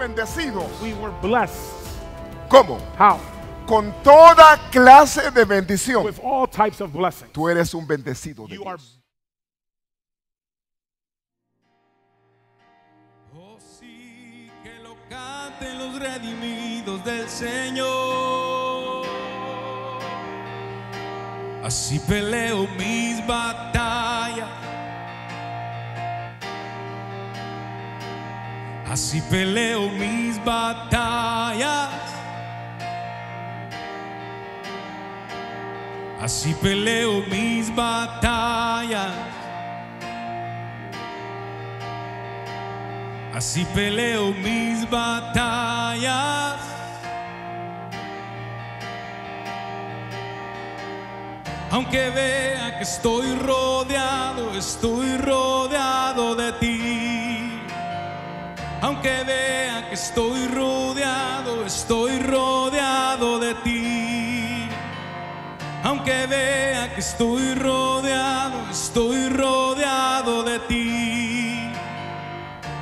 bendecidos. We were blessed. ¿Cómo? How? Con toda clase de bendición. With all types of blessings. Tú eres un bendecido de You are. Dios. Oh sí, que lo canten los redimidos del Señor. Así peleo mis batallas. Así peleo mis batallas. Así peleo mis batallas. Así peleo mis batallas. Aunque vea que estoy rodeado de ti. Aunque vea que estoy rodeado de ti. Aunque vea que estoy rodeado de ti.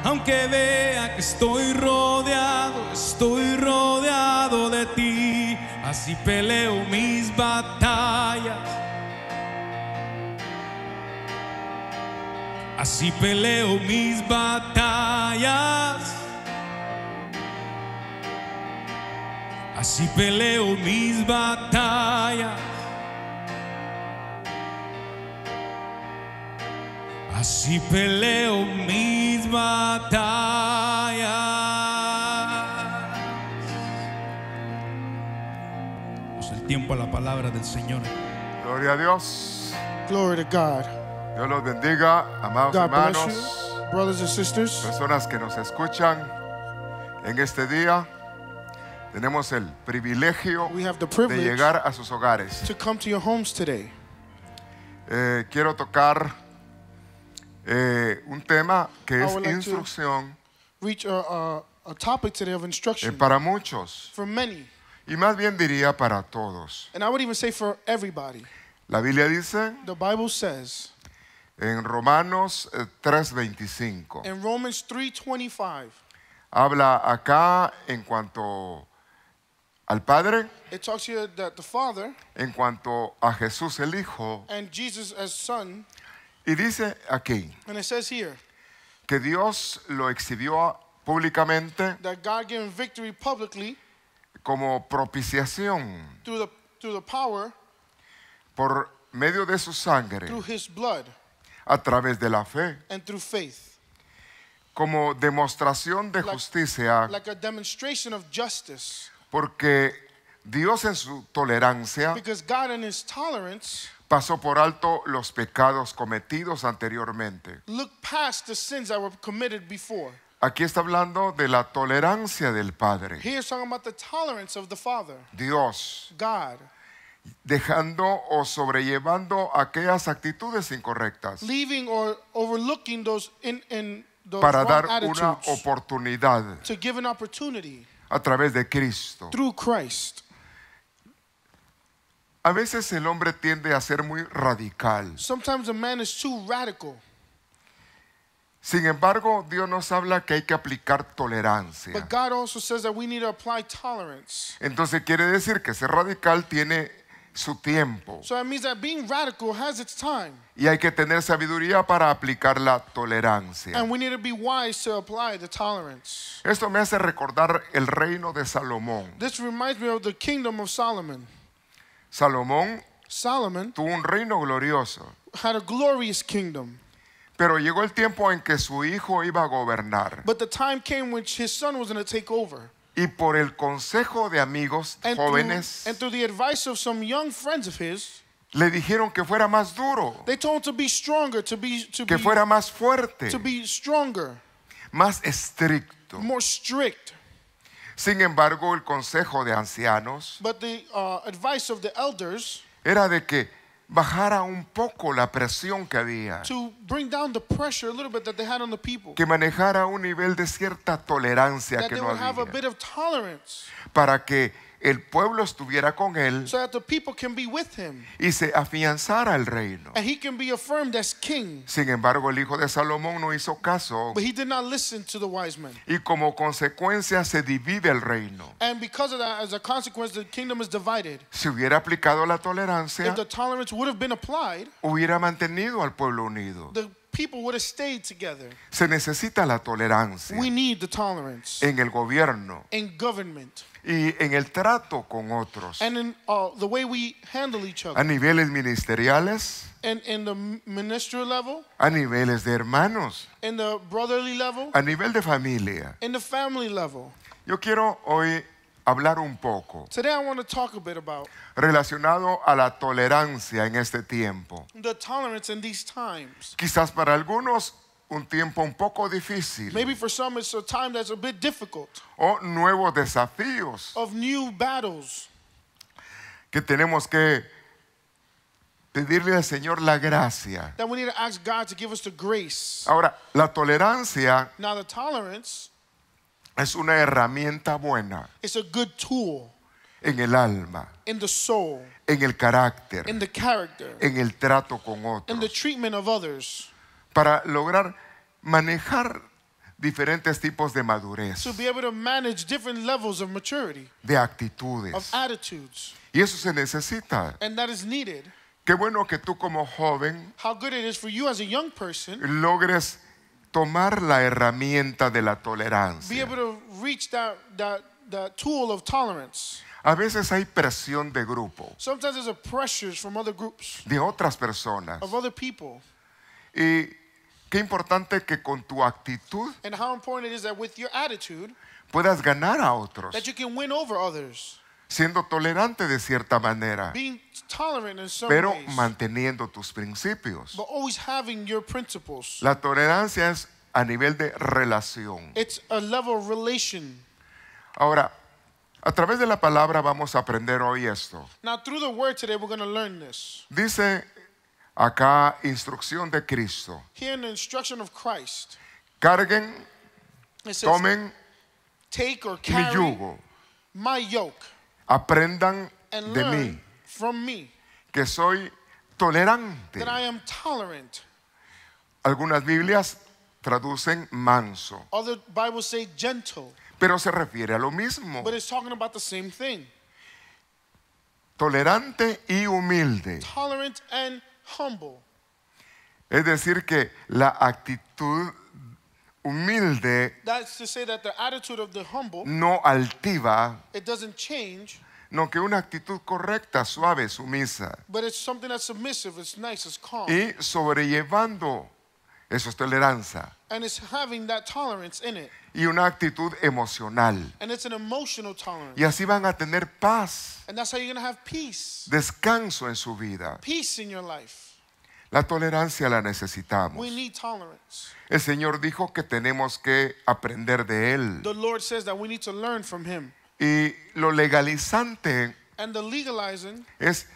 Aunque vea que estoy rodeado de ti. Así peleo mis batallas. Así peleo mis batallas. Así peleo mis batallas. Así peleo mis batallas. Damos el tiempo a la palabra del Señor. Gloria a Dios. Glory to God. Dios los bendiga, amados God bless hermanos, you, brothers and sisters. personas que nos escuchan en este día. Tenemos el privilegio We have the de privilege llegar a sus hogares. to come to your homes today. Quiero tocar un tema que I es would like to instrucción Reach a topic today of instruction para muchos, for many, y más bien diría para todos. and I would even say for everybody. La Biblia dice The Bible says en Romanos 3:25, in Romans 3:25, habla acá en cuanto al Padre, it talks here that the Father en cuanto a Jesús el Hijo, and Jesus as Son, y dice aquí and it says here que Dios lo exhibió públicamente that God gave him victory publicly como propiciación through the power, por medio de su sangre, through his blood, a través de la fe, and through faith, como demostración de justicia, like a demonstration of justice. porque Dios en su tolerancia Because God in his tolerance pasó por alto los pecados cometidos anteriormente. looked past the sins that were committed before. Aquí está hablando de la tolerancia del Padre, Here's talking about the tolerance of the Father, Dios, God, dejando o sobrellevando aquellas actitudes incorrectas leaving or overlooking those in those para wrong dar una attitudes oportunidad to give an opportunity a través de Cristo. through Christ. A veces el hombre tiende a ser muy radical. Sometimes a man is too radical, Sin embargo, Dios nos habla que hay que aplicar tolerancia. but God also says that we need to apply tolerance. Entonces quiere decir que ser radical tiene su tiempo So that means that being radical has its time, y hay que tener sabiduría para aplicar la tolerancia. and we need to be wise to apply the tolerance. Esto me hace recordar el reino de Salomón. This reminds me of the kingdom of Solomon. Salomón Solomon tuvo un reino glorioso, had a glorious kingdom, pero llegó el tiempo en que su hijo iba a gobernar but the time came when his son was going to take over. y por el consejo de amigos And jóvenes through the advice of some young friends of his, le dijeron que fuera más duro, they told him to be stronger, to que fuera más fuerte, be stronger, más estricto. more strict. Sin embargo, el consejo de ancianos But the advice of the elders era de que bajara un poco la presión que había, to bring down the pressure a little bit that they had on the people, que manejara un nivel de cierta tolerancia that que they no would have a había, bit of tolerance, para que el pueblo estuviera con él so that the people can be with him y se afianzara el reino. and he can be affirmed as king. Sin embargo, el hijo de Salomón no hizo caso But he did not listen to the wise men. y como consecuencia se divide el reino. And because of that, as a consequence, the kingdom is divided. Si hubiera aplicado la If tolerancia, the tolerance would have been applied, hubiera mantenido al pueblo unido. the people would have stayed together. Se necesita la tolerancia We need the tolerance en el gobierno in government y en el trato con otros, and in the way we handle each a other. niveles ministeriales, And in the ministerial level, a niveles de hermanos, in the brotherly level, a nivel de familia. in the family level. Yo quiero hoy hablar un poco Today I want to talk a bit about relacionado a la tolerancia en este tiempo. the tolerance in these times. Quizás para algunos un tiempo un poco difícil Maybe for some it's a time that's a bit difficult, o nuevos desafíos of new battles, que tenemos que pedirle al Señor la gracia. that we need to ask God to give us the grace. Ahora, la tolerancia Now the tolerance es una herramienta buena is a good tool en el alma, in the soul, en el carácter, in the character, en el trato con in the otros, treatment of others, para lograr manejar diferentes tipos de madurez, to be able to manage different levels of maturity, de of actitudes. attitudes. Y eso se necesita. And that is needed. Qué bueno que tú como joven How good it is for you as a young person logres tomar la herramienta de la be tolerancia. able to reach that tool of tolerance. A veces hay presión de grupo, Sometimes there's a pressures from other groups, de otras personas. of other people. Y qué importante que con tu actitud And how important it is that with your attitude puedas ganar a otros, that you can win over others, siendo tolerante de cierta manera, being tolerant in some pero ways, manteniendo tus principios. but always having your principles. La tolerancia es a nivel de relación. It's a level of relation. Ahora, a través de la palabra vamos a aprender hoy esto. Now through the word today we're going to learn this. Dice acá instrucción de Cristo. Here in the instruction of Christ, Carguen, it says, tomen take or mi carry yugo, my yoke aprendan and de learn mí, from me, que soy tolerante. that I am tolerant. Algunas Biblias traducen manso, Other Bibles say gentle, pero se refiere a lo mismo. but it's talking about the same thing. Tolerante y humilde. Tolerant and humble. Es decir, que la actitud humilde, That's to say that the attitude of the humble, no altiva, it doesn't change, no, que una actitud correcta, suave, sumisa. but it's something that's submissive, it's nice, it's calm. Y sobrellevando, eso es tolerancia. And it's having that tolerance in it. Y una actitud emocional. And it's an emotional tolerance. Y así van a tener paz, And that's how you're going to have peace. descanso en su vida. Peace in your life. La tolerancia la necesitamos. We need tolerance. El Señor dijo que tenemos que aprender de Él. The Lord says that we need to learn from Him. Y lo legalizante And the legalizing es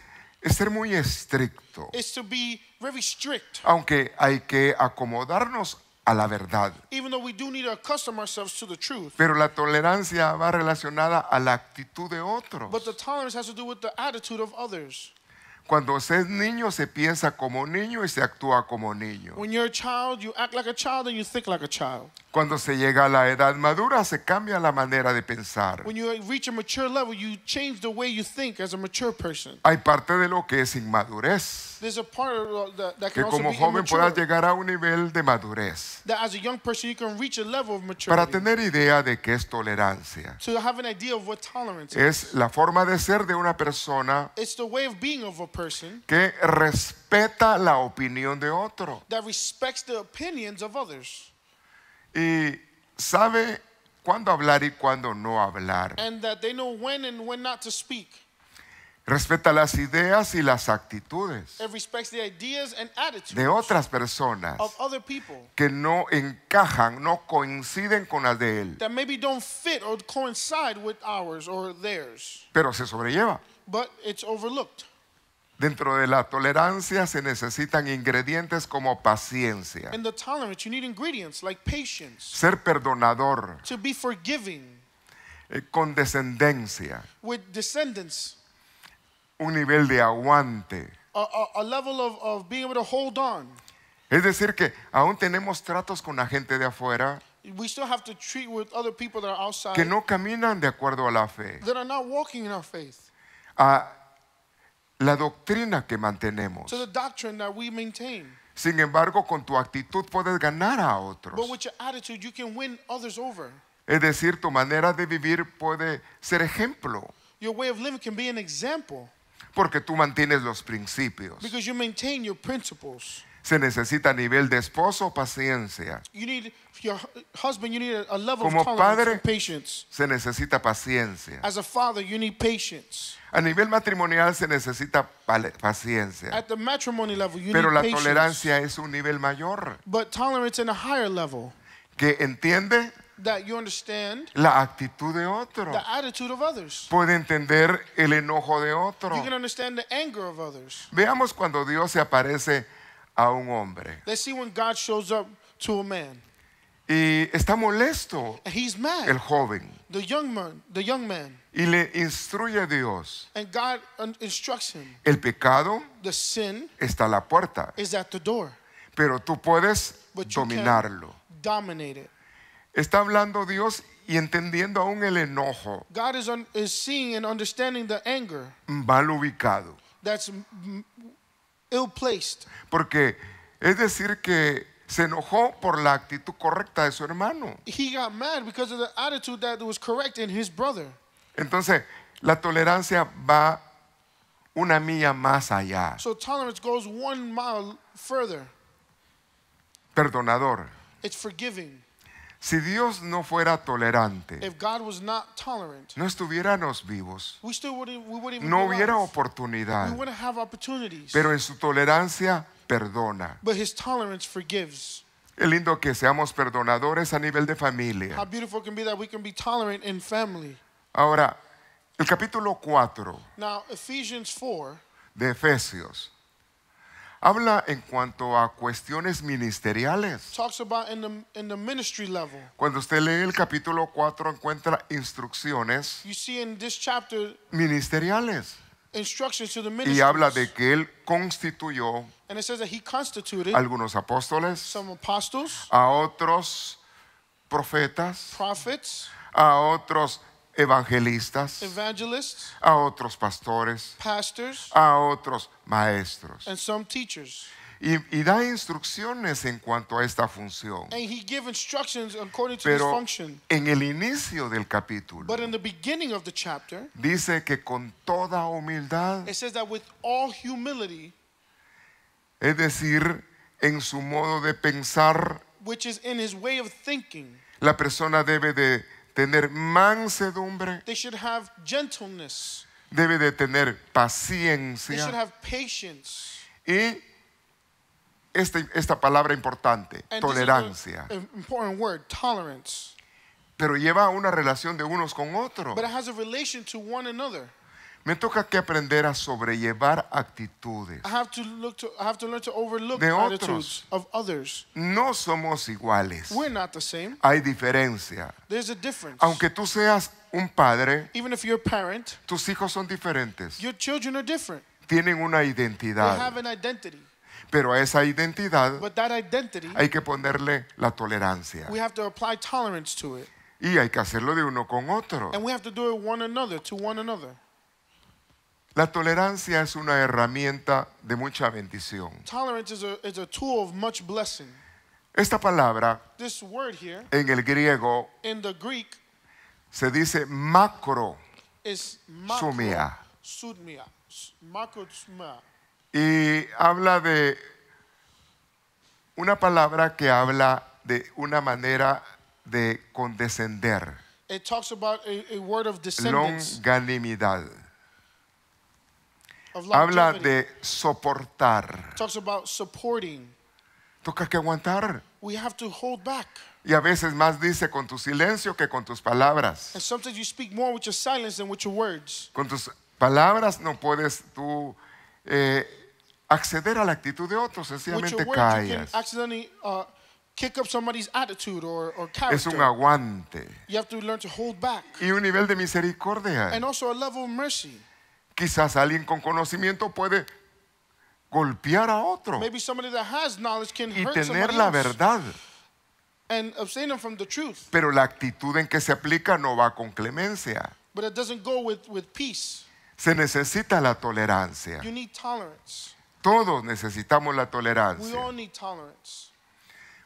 ser muy estricto, is to be very strict. aunque hay que acomodarnos a la verdad. Even though we do need to accustom ourselves to the truth. Pero la tolerancia va relacionada a la actitud de otros. But the tolerance has to do with the attitude of others. Cuando se es niño, se piensa como niño y se actúa como niño. When you're a child, you act like a child and you think like a child. Cuando se llega a la edad madura, se cambia la manera de pensar. When you reach a mature level, you change the way you think as a mature person. Hay parte de lo que es inmadurez, There's a part of that que can also como be joven puedas immature. llegar a un nivel de madurez That as a young person, you can reach a level of para maturity. tener idea de qué es tolerancia. To have an idea of what tolerance is. Es la forma de ser de una persona It's the way of being of a person que respeta la opinión de otro that respects the opinions of others. y sabe cuándo hablar y cuándo no hablar. And that they know when and when not to speak. Respeta las ideas y las actitudes It respects the ideas and attitudes de otras personas of other people que no encajan, no coinciden con las de él, that maybe don't fit or coincide with ours or theirs. pero se sobrelleva. But it's overlooked. Dentro de la tolerancia se necesitan ingredientes como paciencia, In the tolerance, you need ingredients like patience, ser perdonador, to be forgiving, condescendencia, with descendants, un nivel de aguante. a level of being able to hold on. Es decir, que aún tenemos tratos con la gente de afuera We still have to treat with other people that are outside que no caminan de acuerdo a la fe, that are not walking in our faith, a la doctrina que mantenemos. to the doctrine that we maintain. Sin embargo, con tu actitud puedes ganar a But otros. with your attitude, you can win others over. Es decir, tu manera de vivir puede ser ejemplo, Your way of living can be an example porque tú mantienes los principios. because you maintain your principles. Se necesita a nivel de esposo paciencia. You need your husband, you need a level Como of tolerance padre- and patience. Se necesita paciencia. As a father, you need patience. A nivel matrimonial se necesita paciencia. At the matrimony level, you Pero need la patience. tolerancia es un nivel mayor But tolerance in a higher level, que entiende that you understand la actitud de otro. the attitude of others. Puede entender el enojo de otro. You can understand the anger of others. Veamos cuando Dios se aparece a un hombre Let's see when God shows up to a man. y está molesto And he's el mad, joven the young man. y le instruye a Dios. And God instructs him. El pecado The sin está a la puerta, is at the door, pero tú puedes but you dominarlo. can dominate it. Está hablando Dios y entendiendo aún el enojo God is seeing and understanding the anger mal ubicado. that's ill-placed. Porque es decir que se enojó por la actitud correcta de su hermano. He got mad because of the attitude that was correct in his brother. Entonces, la tolerancia va una milla más allá. So tolerance goes 1 mile further. Perdonador. It's forgiving. Si Dios no fuera tolerante, If God was not tolerant, no estuviéramos vivos. we wouldn't even No be hubiera alive. oportunidad. We wouldn't have opportunities. Pero en su tolerancia perdona. But his tolerance forgives. Es lindo que seamos perdonadores a nivel de How familia. beautiful it can be that we can be tolerant in family. Ahora, el capítulo 4 Now, Ephesians 4 de Efesios habla en cuanto a cuestiones ministeriales. talks about in the ministry level. Cuando usted lee el capítulo 4 encuentra instrucciones You see in this chapter ministeriales instructions to the y habla de ministries. que él constituyó And it says that he constituted algunos apóstoles, some apostles, a otros profetas, prophets, a otros evangelistas, evangelists, a otros pastores, pastors, a otros maestros. and some teachers. Y da instrucciones en cuanto a esta función. And he gave instructions according to this Pero function. en el inicio del capítulo But in the beginning of the chapter, dice que con toda humildad, it says that with all humility, es decir, en su modo de pensar, which is in his way of thinking, la persona debe de tener mansedumbre, they should have gentleness, debe de tener they should paciencia have patience. y esta palabra importante, And tolerancia. this is an important word, tolerance. Pero lleva una relación de unos con otros. But it has a relation to one another. Me toca que aprender a sobrellevar actitudes. I have to learn to overlook De otros. attitudes of others. No somos iguales. We're not the same. Hay diferencia. There's a difference. Aunque tú seas un padre, Even if you're a parent, tus hijos son diferentes. your children are different. Tienen una They have identidad. an identity. Pero a esa identidad But that identity, hay que ponerle la tolerancia. we have to apply tolerance to it. Y hay que hacerlo de uno con otro. And we have to do it one another, to one another. La tolerancia es una herramienta de mucha bendición. Tolerance is a tool of much blessing. Esta palabra This word here en el griego in the Greek se dice macro is sumia sudmia. Makrosumia. y habla de una palabra que habla de una manera de condescender, It talks about a word of descendants, longanimidad. of Habla longevity. de soportar. It talks about supporting. Toca que aguantar. We have to hold back. Y a veces más dice con tu silencio que con tus palabras. And sometimes you speak more with your silence than with your words. Con tus palabras no puedes tú acceder a la actitud de otros, With sencillamente your words, you can callas. accidentally kick up somebody's attitude or Es un character. aguante. You have to learn to hold back. Y un nivel de misericordia. And also a level of mercy. Quizás alguien con conocimiento puede golpear a otro Maybe somebody that has knowledge can y hurt tener somebody la else verdad. and abstain them from the truth. Pero la actitud en que se aplica no va con clemencia. But it doesn't go with peace. Se necesita la tolerancia. You need tolerance. Todos necesitamos la We all tolerancia. need tolerance.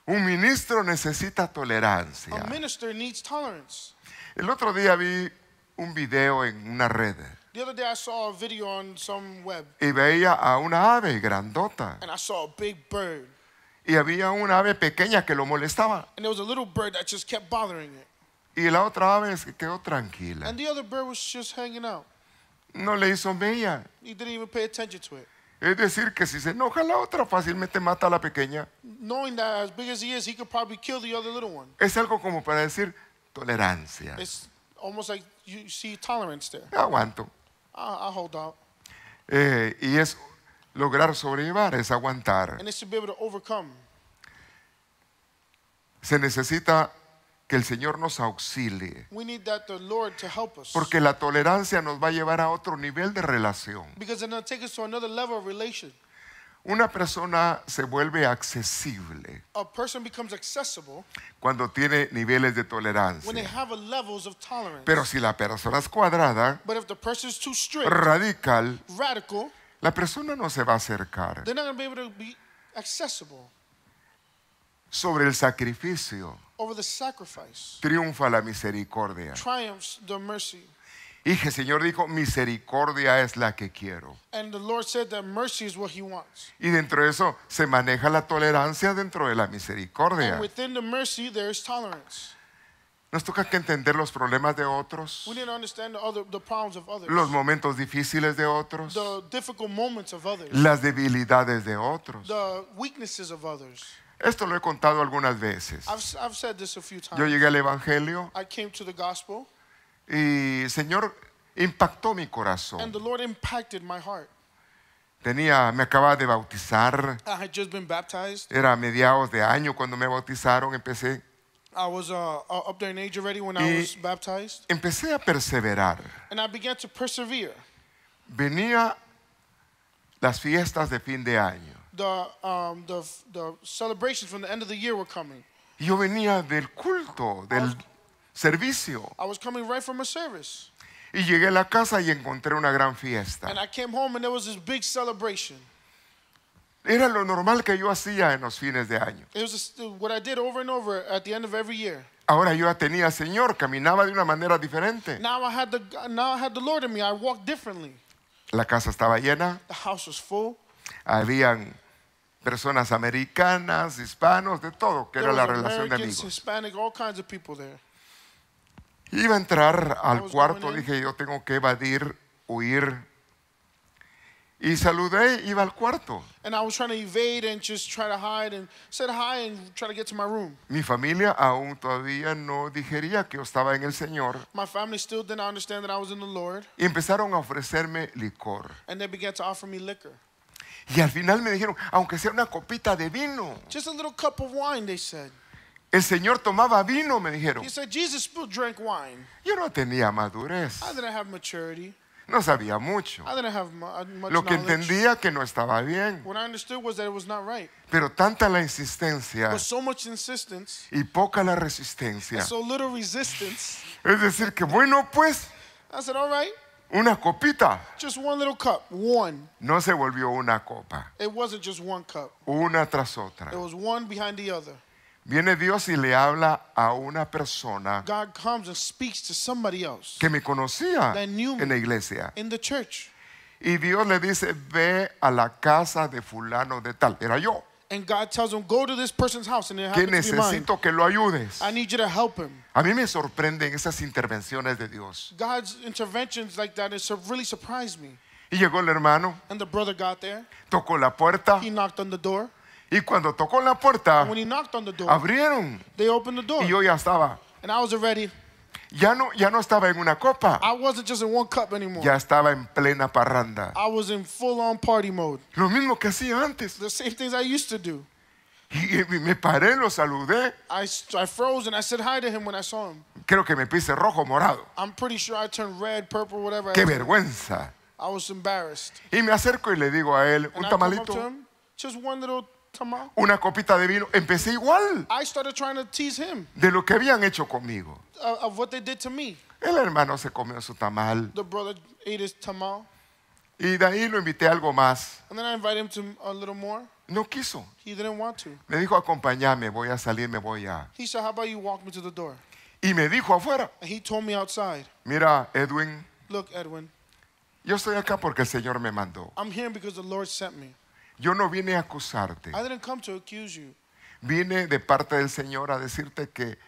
Un ministro necesita tolerancia. A minister needs tolerance. El otro día vi un video en una red The other day I saw a video on some web y veía a una ave grandota and I saw a big bird. y había una ave pequeña que lo molestaba And there was a little bird that just kept bothering it. y la otra ave se quedó tranquila. And the other bird was just hanging out. No le hizo mella. He didn't even pay attention to it. Es decir, que si se enoja la otra, fácilmente mata a la pequeña. Knowing that as big as he is, he could probably kill the other little one. Es algo como para decir tolerancia. It's almost like you see tolerance there. Aguanto. I'll hold out. Y es lograr sobrellevar, es aguantar. And it's to be able to overcome. Se necesita que el Señor nos auxilie, We need that the Lord to help us. porque la tolerancia nos va a llevar a otro nivel de relación. Because it's going to take us to another level of relation. Una persona se vuelve accesible A person becomes accessible cuando tiene niveles de when they tolerancia. have a levels of tolerance. Pero si la persona es cuadrada, But if the person is too strict, radical, radical, la persona no se va a acercar. they're not going to be able to be accessible. Sobre el sacrificio Over the sacrifice triunfa la misericordia. triumphs the mercy. Y el Señor dijo, misericordia es la que quiero. And the Lord said that mercy is what he wants. Y dentro de eso se maneja la tolerancia dentro de la And misericordia. within the mercy, there is tolerance. Nos toca que entender los problemas de otros, We need to understand the problems of others, los momentos difíciles de otros, the difficult moments of others, las debilidades de otros. the weaknesses of others. Esto lo he contado algunas veces. I've said this a few Yo times. llegué al Evangelio I came to the gospel, y el Señor impactó mi and corazón. the Lord impacted my heart. Me acababa de bautizar, I had just been baptized. era a mediados de año cuando me bautizaron, empecé I was up there in age already when I was baptized, a perseverar. and I began to persevere. Venía las fiestas de fin de año. The celebrations from the end of the year were coming. Yo venía del culto, del servicio. I was coming right from a service, Y llegué a la casa y encontré una gran fiesta. and I came home and there was this big celebration. Era lo normal que yo hacía en los fines de año. It was just what I did over and over at the end of every year. Ahora yo ya tenía al Señor, caminaba de una manera diferente. Now I had the Lord in me. I walked differently. La casa estaba llena, The house was full. habían personas americanas, hispanos, de todo, que There era la was relación de Americans, amigos. Hispanic, all kinds of people there. Iba a entrar al was cuarto, going in. dije yo tengo que evadir, huir. Y saludé, iba al cuarto. And I was trying to evade and just try to hide and said hi and try to get to my room. Mi familia aún todavía no digería que yo estaba en el Señor. My family still didn't understand that I was in the Lord, Y empezaron a ofrecerme licor. and they began to offer me liquor. Y al final me dijeron, aunque sea una copita de vino. Just a little cup of wine, they said. El Señor tomaba vino, me dijeron. He said, Jesus still drank wine. Yo no tenía madurez, I didn't have maturity. no sabía mucho. I didn't have much Lo que knowledge. entendía que no estaba bien. What I understood was that it was not right. Pero tanta la insistencia But so much insistence y poca la resistencia. and so little resistance. Es decir, que bueno, pues, I said, all right, una copita. just one little cup. One. No se volvió una copa, It wasn't just one cup. una tras otra. It was one behind the other. Viene Dios y le habla a una persona God comes and speaks to somebody else que me conocía That knew me. en la iglesia. in the church. Y Dios le dice, ve a la casa de fulano de tal. Era yo. And God tells him, go to this person's house, and it Que happens to be mine. necesito que lo ayudes. I need you to help him. A mí me sorprenden esas intervenciones de Dios. God's interventions like that really surprised me. Y llegó el hermano, And the brother got there. tocó la puerta. He knocked on the door. Y cuando tocó la puerta, When he knocked on the door, abrieron. they opened the door. Y yo ya estaba. And I was already, Ya no estaba en una copa. I wasn't just in one cup anymore. Ya estaba en plena parranda. I was in full-on party mode. Lo mismo que hacía antes. The same things I used to do. Y me paré, lo saludé. I froze and I said hi to him when I saw him. Creo que me puse rojo, morado. I'm pretty sure I turned red, purple, whatever. Qué vergüenza. I was embarrassed. Y me acerco y le digo a él, un And I come up to tamalito, him, just one little tamal. una copita de vino. Empecé igual I started trying to tease him de lo que habían hecho conmigo. of what they did to me. El hermano se comió su tamal The brother ate his tamal, y de ahí lo invité a algo más. and then I invited him to a little more. No quiso. He didn't want to. Me dijo, acompáñame, voy a salir, me voy a... He said, how about you walk me to the door? Y me dijo afuera, And he told me outside, mira, Edwin, look, Edwin, yo estoy acá porque el Señor me mandó. I'm here because the Lord sent me. Yo no vine a acusarte. I didn't come to accuse you. Vine de parte del Señor a decirte que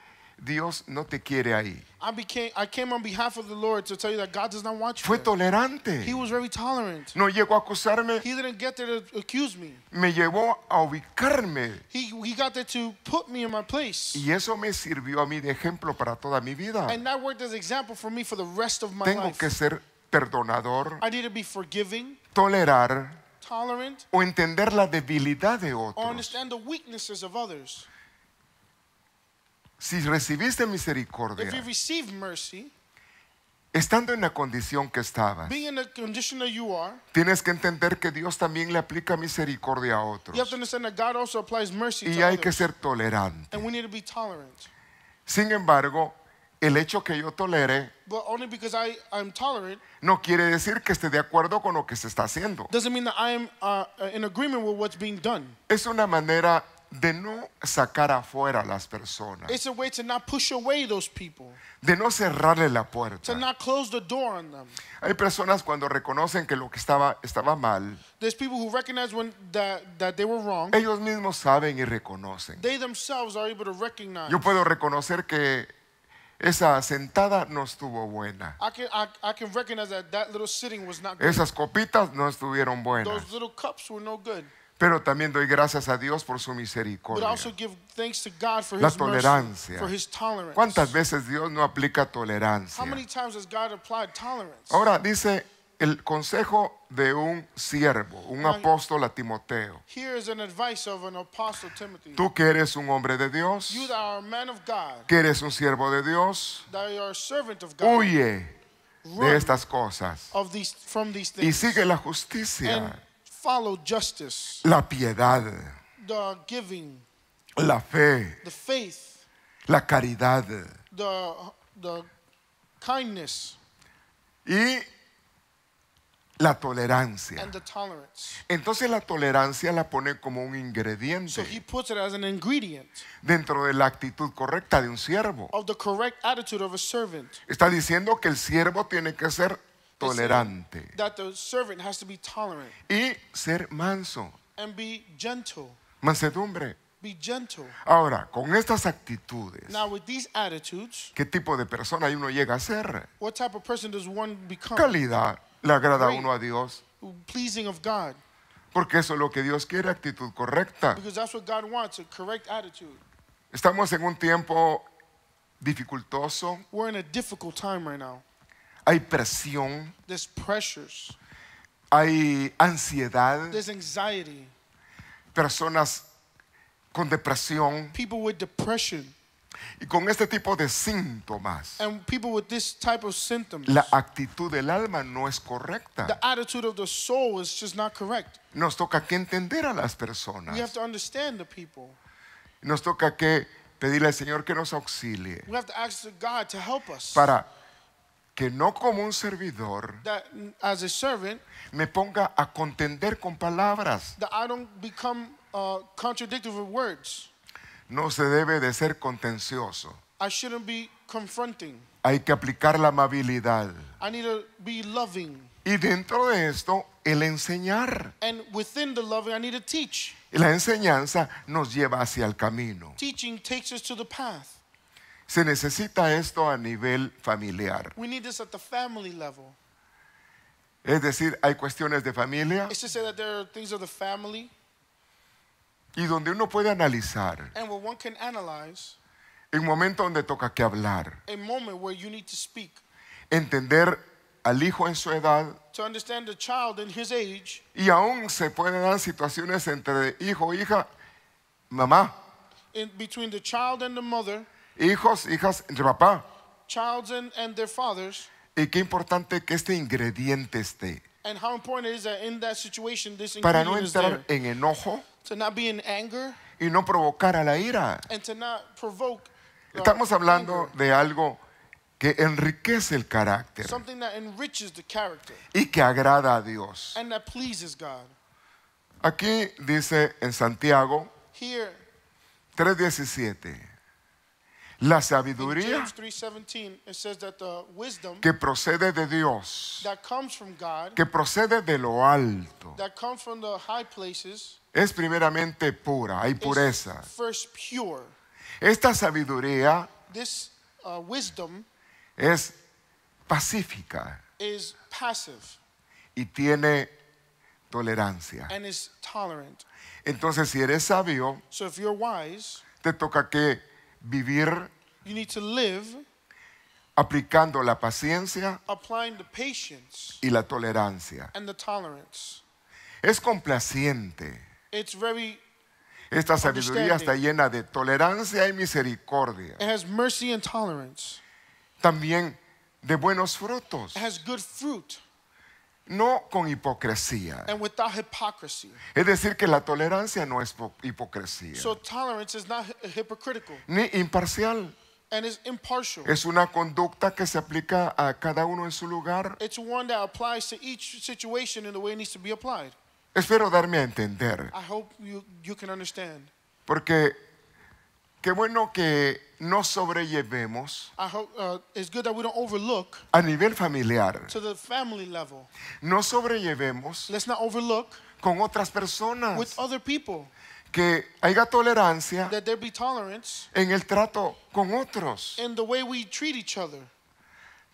Dios no te quiere ahí. I came on behalf of the Lord to tell you that God does not want you Fue there. tolerante. He was very tolerant. No llegó a acusarme, He didn't get there to accuse me. me llevó a ubicarme. He got there to put me in my place. Y eso me sirvió a mí de ejemplo para toda mi vida. And that worked as an example for me for the rest of my Tengo life. que ser perdonador, I need to be forgiving, tolerar tolerant, o entender la debilidad de or otros. understand the weaknesses of others. Si recibiste If you misericordia, receive mercy, estando en la condición que estabas, being in the condition that you are, tienes que entender que Dios también le aplica misericordia a you have to otros. understand that God also applies mercy Y to hay que others. ser tolerante. And we need to be tolerant. Sin embargo, el hecho que yo tolere But only because I'm tolerant no quiere decir que esté de acuerdo con lo que se está haciendo. doesn't mean that I am in agreement with what's being done. Es una manera de no sacar afuera a las personas, It's a way to not push away those people, de no cerrarle la to puerta. not close the door on them. Hay personas cuando reconocen que lo que estaba mal, There's people who recognize when that they were wrong. ellos mismos saben y reconocen. They themselves are able to recognize. Yo puedo reconocer que esa sentada no estuvo buena. I can recognize that little sitting was not good. Esas copitas no estuvieron buenas. Those little cups were no good. Pero también doy gracias a Dios por su But I misericordia. also give thanks to God for La His mercy, tolerancia. for His tolerance. ¿Cuántas veces Dios no aplica How tolerancia? many times has God applied tolerance? Ahora dice el consejo de un siervo, un apóstol a Timoteo. Here is an advice of an apostle Timothy. Tú que eres un hombre de Dios, You that are a man of God, que eres un siervo de Dios, that you are a servant of God, huye de run estas cosas from these y things sigue la and justicia, follow justice, la piedad, the giving, la fe, the faith, la caridad the kindness, y la tolerancia. and the tolerance. Entonces la tolerancia la pone como un So ingrediente he puts it as an ingredient dentro de la actitud correcta de un siervo. of the correct attitude of a servant. Está diciendo que el siervo tiene que ser tolerante That the servant has to be tolerant y ser manso, and be gentle. mansedumbre. Be gentle. Ahora, con estas actitudes, Now, with these attitudes, ¿qué tipo de persona uno llega a ser? what type of person does one become? Calidad, le agrada a uno a Dios, Pleasing of God. porque eso es lo que Dios quiere, actitud correcta. Because that's what God wants, a correct attitude. Estamos en un tiempo dificultoso, We're in a difficult time right now. hay presión, There's pressures. hay ansiedad, There's anxiety. personas con depresión People with depression. y con este tipo de síntomas. And people with this type of symptoms. La actitud del alma no es correcta. The attitude of the soul is just not correct. Nos toca que entender a las We have personas. to understand the people. Nos toca que pedirle al Señor que nos auxilie We have to ask God to help us. para que no como un servidor That as a servant, me ponga a contender con palabras. that I don't become contradictory with words. No se debe de ser contencioso. I shouldn't be confronting. Hay que aplicar la amabilidad. I need to be loving. Y dentro de esto, el enseñar. And within the loving, I need to teach. Y la enseñanza nos lleva hacia el camino. Teaching takes us to the path. Se necesita esto a nivel familiar. We need this at the family level. Es decir, hay cuestiones de familia It's to say that there are things of the family y donde uno puede analizar and where one can analyze en momento donde toca que hablar, a moment where you need to speak. entender al hijo en su edad To understand the child in his age, y aún se pueden dar situaciones entre hijo e hija mamá, between the child and the mother, hijos, hijas entre papá. childs and their fathers, Y qué importante que este ingrediente esté. and how important it is that in that situation this Para no ingredient is entrar there. en enojo To not be in anger y no provocar a la ira. and to not provoke Estamos hablando anger. de algo que enriquece el carácter Something that enriches the character y que agrada a Dios. and that pleases God. Aquí dice en Santiago Here 3:17, la in sabiduría James 3:17 it says that the wisdom que procede de Dios, that comes from God, que procede de lo alto, that comes from the high places, es primeramente pura, hay is pureza. first pure. Esta sabiduría This wisdom es pacífica is passive y tiene tolerancia. and is tolerant. Entonces, si eres sabio, So if you're wise, te toca que vivir you need to live aplicando la paciencia applying the patience y la tolerancia. and the tolerance. Es complaciente. It's very, Esta sabiduría está llena de tolerancia y misericordia. it has mercy and tolerance. También de buenos frutos, It has good fruit no con hipocresía. and without hypocrisy. Es decir, que la tolerancia no es hipocresía, So tolerance is not hypocritical ni imparcial. and is impartial. Es una conducta que se aplica a cada uno en su lugar. It's one that applies to each situation in the way it needs to be applied. Espero darme a entender, I hope you can understand. porque qué bueno que no sobrellevemos I hope it's good that we don't overlook a nivel familiar, to the family level. no sobrellevemos Let's not overlook con otras with personas, other people, que haya tolerancia that there be tolerance en el trato con otros. in the way we treat each other.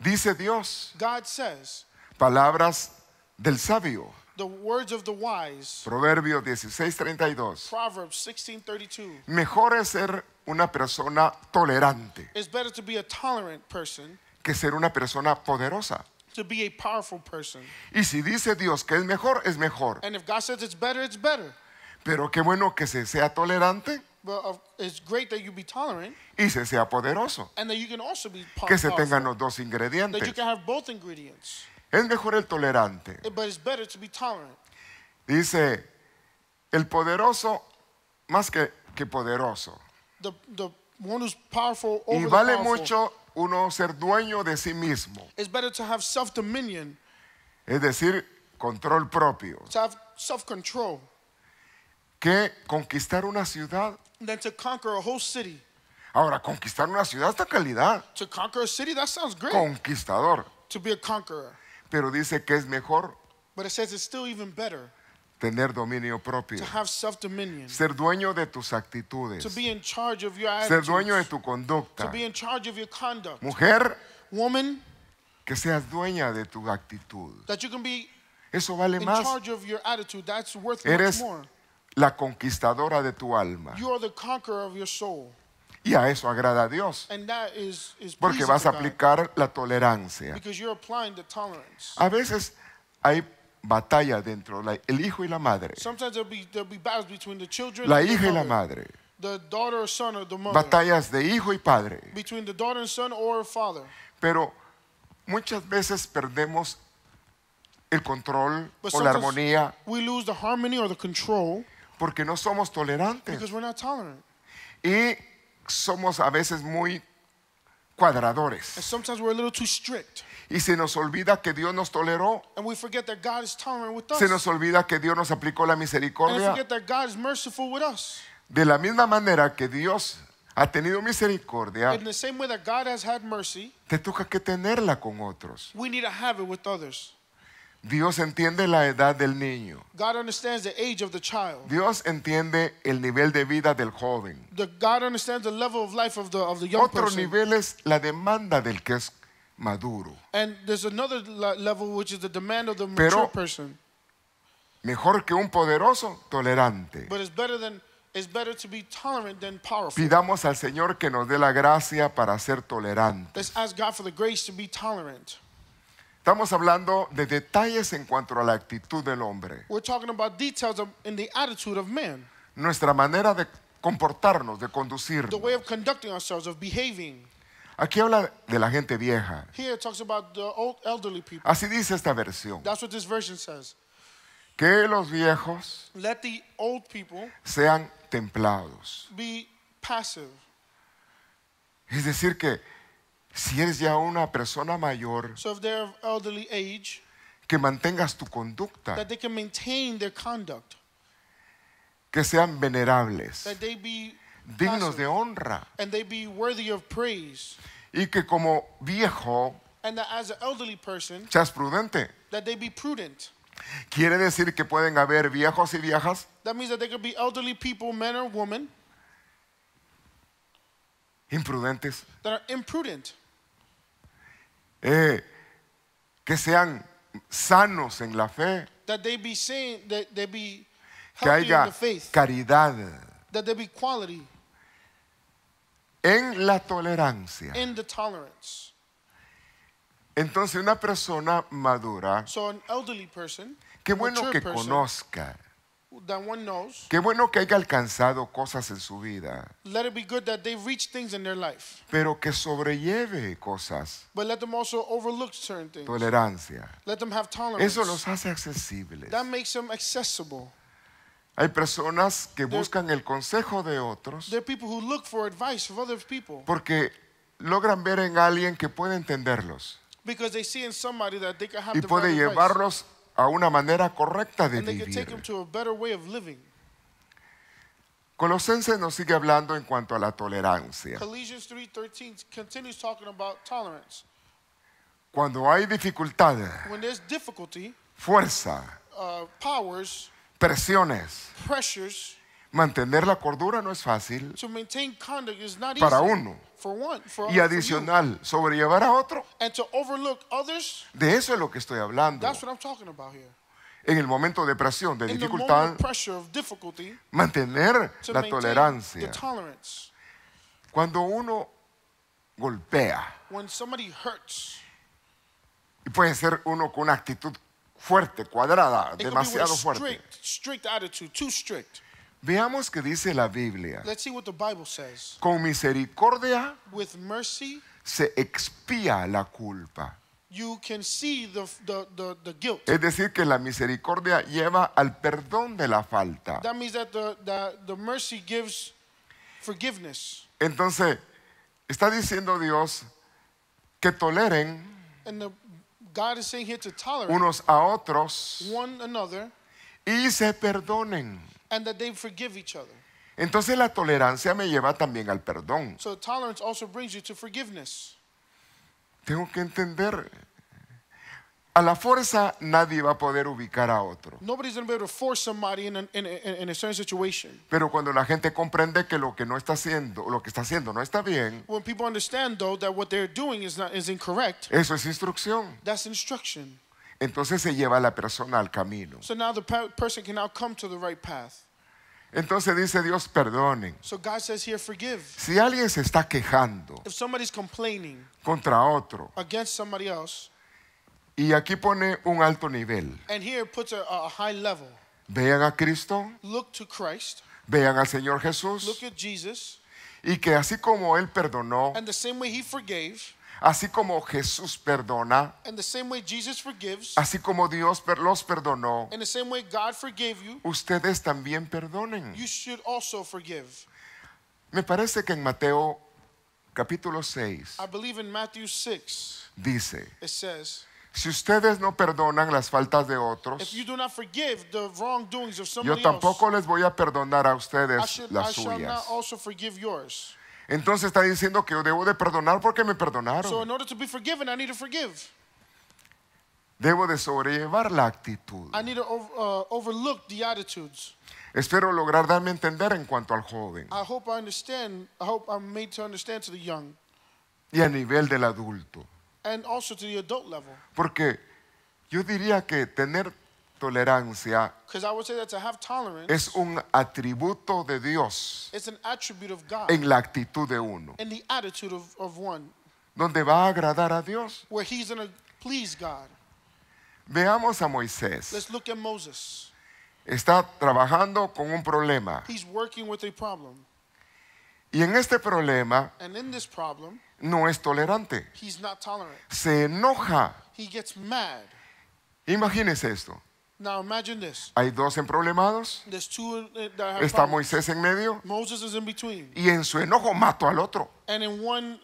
Dice Dios, God says, palabras del sabio, the words of the wise, Proverbios 16:32. Proverbs 16:32, Mejor es ser una persona tolerante it's better to be a tolerant person, que ser una persona poderosa. to be a powerful person. Y si dice Dios que es mejor, es mejor. And if God says it's better, it's better. Pero qué bueno que se sea tolerante But it's great that you be tolerant y se sea poderoso. and that you can also be Que se tengan powerful, los dos that you ingredientes. can have both ingredients. Es mejor el tolerante. But it's better to be tolerant. Dice, el poderoso más que poderoso. The one who's powerful Y over the vale powerful. mucho uno ser dueño de sí mismo. It's better to have self-dominion, Es decir, control propio. to have self-control, Que conquistar una ciudad. than to conquer a whole city. Ahora, conquistar una ciudad está calidad. To conquer a city, that sounds great. Conquistador. To be a conqueror. Pero dice que es mejor But it says it's still even better tener dominio propio. to have self-dominion, Ser dueño de tus actitudes. to be in charge of your Ser attitudes, dueño de tu to conducta. be in charge of your conduct. Mujer, Woman, que seas dueña de tu actitud. that you can be Eso vale in más. charge of your attitude. That's worth Eres much more. la conquistadora de tu alma. You are the conqueror of your soul. Y a eso agrada a Dios. And that is Porque pleasing vas a to God, aplicar la tolerancia. because you're applying the tolerance. A veces hay batalla dentro, el hijo y la madre. Sometimes there'll be battles between the children La and hija y the la mother, madre. the daughter or son or the mother, Batallas de hijo y padre. between the daughter and son or father. Pero muchas veces perdemos el control But o la sometimes armonía we lose the harmony or the control porque no somos tolerantes. because we're not tolerant. Y somos a veces muy And cuadradores. sometimes we're a little too strict. Y se nos olvida que Dios nos toleró. And we forget that God is tolerant with us. Se nos olvida que Dios nos aplicó la And we misericordia. forget that God is merciful with us. De la misma manera que Dios ha tenido misericordia, In the same way that God has had mercy, te toca que tenerla con otros. we need to have it with others. Dios entiende la edad del niño. God understands the age of the child. Dios entiende el nivel de vida del joven. God understands the level of life of the young Otro person. nivel es la demanda del que es maduro. And there's another level which is the demand of the Pero- mature person. Mejor que un poderoso, tolerante. But it's better to be tolerant than powerful. Pidamos al Señor que nos dé la gracia para ser tolerantes. Let's ask God for the grace to be tolerant. Estamos hablando de detalles en cuanto a la actitud del hombre. We're talking about details in the attitude of man. Nuestra manera de comportarnos, de the conducirnos. way of conducting ourselves, of behaving. Aquí habla de la gente vieja. Here it talks about the old elderly people. Así dice esta versión. That's what this version says. Que los viejos Let the old people sean templados. be passive. Es decir que si eres ya una persona mayor, So if they're of elderly age, que mantengas tu conducta, that they can maintain their conduct, que sean venerables, that they be dignos de passive, honra, and they be worthy of praise, y que como viejo and that as an elderly person, seas prudente. that they be prudent. Quiere decir que pueden haber viejos y viejas That means that they could be elderly people, men or women, imprudentes, that are imprudent, que sean sanos en la fe, that they be saying that they be que healthy in haya the faith, caridad that there be quality en la tolerancia. in the tolerance. Entonces una persona madura, So an elderly person, qué bueno mature que person, conozca, that one knows, qué bueno que haya alcanzado cosas en su vida, let it be good that they reach things in their life, pero que sobrelleve cosas, but let them also overlook certain things. tolerancia. Let them have tolerance. Eso los hace accesibles. That makes them accessible. Hay personas que buscan el consejo de otros There are people who look for advice from other people porque logran ver en alguien que puede entenderlos because they see in somebody that they can have y the puede right advice, llevarlos a una manera correcta de and they can take them vivir. to a better way of living. Colosenses nos sigue hablando en cuanto a la tolerancia. Colossians 3:13 continues talking about tolerance. Cuando hay dificultad, When there's difficulty, fuerza, powers, presiones, pressures, mantener la cordura no es fácil to maintain conduct is not para easy uno. for one, for Y you. adicional, sobrellevar a otro. And to overlook others, De eso es lo que estoy hablando. that's what I'm talking about here. En el momento de presión, de In the moment dificultad, of pressure, of difficulty, mantener to la maintain the tolerancia. tolerance. Cuando uno golpea, When somebody hurts, y puede ser uno con una actitud fuerte, cuadrada, it could be with demasiado a fuerte. strict attitude, too strict. Veamos que dice la Biblia. Let's see what the Bible says. Con misericordia With mercy, se expía la culpa. you can see the guilt. Es decir, que la misericordia lleva al perdón de la falta. That means that the mercy gives forgiveness. Entonces, está diciendo Dios que toleren And God is saying here to tolerate unos a otros one another y se perdonen. and that they forgive each other. Entonces la tolerancia me lleva también al perdón. So tolerance also brings you to forgiveness. Tengo que entender. A la fuerza nadie va a poder ubicar a otro. Nobody's going to be able to force somebody in a certain situation. Pero cuando la gente comprende que lo que no está haciendo, lo que está haciendo no está bien, When people understand, though, that what they're doing is incorrect, eso es instrucción. that's instruction. Entonces se lleva a la persona al camino. So now the person can now come to the right path. Entonces dice Dios, perdonen. So God says here, forgive. Si alguien se está quejando If somebody's complaining contra otro, against somebody else, y aquí pone un alto nivel, and here it puts a high level, vean a Cristo, look to Christ, vean al Señor look Jesús, at Jesus, y que así como Él perdonó, and the same way he forgave, así como Jesús perdona, and the same way Jesus forgives, así como Dios los perdonó, in the same way God forgave you, ustedes también perdonen. you should also forgive. Me parece que en Mateo capítulo 6 I believe in Matthew 6, dice, it says, si ustedes no perdonan las faltas de if otros, you do not forgive the wrongdoings of yo somebody tampoco else, les voy a perdonar a I ustedes las shall not suyas. also forgive yours. Entonces está diciendo que yo debo de perdonar porque me So perdonaron. in order to be forgiven, I need to forgive. Debo de sobrellevar la actitud. I need to overlook the attitudes. Espero lograr darme a entender en cuanto al joven I hope I understand. I hope I'm made to understand to the young y a nivel del adulto. and also to the adult level. Porque yo diría que tener tolerancia Because I would say that to have tolerance, es un atributo de Dios it's an attribute of God en la actitud de uno, and the attitude of one, donde va a agradar a Dios. where he's going to please God. Veamos a Moisés. Let's look at Moses. Está trabajando con un problema. He's working with a problem. Y en este problema And in this problem, no es tolerante. he's not tolerant. Se enoja. He gets mad. Imagínese esto. Now imagine this. Hay dos emproblemados. There's two that have Está problems. Moisés en medio. Moses is in between. Y en su enojo mato al otro. And in one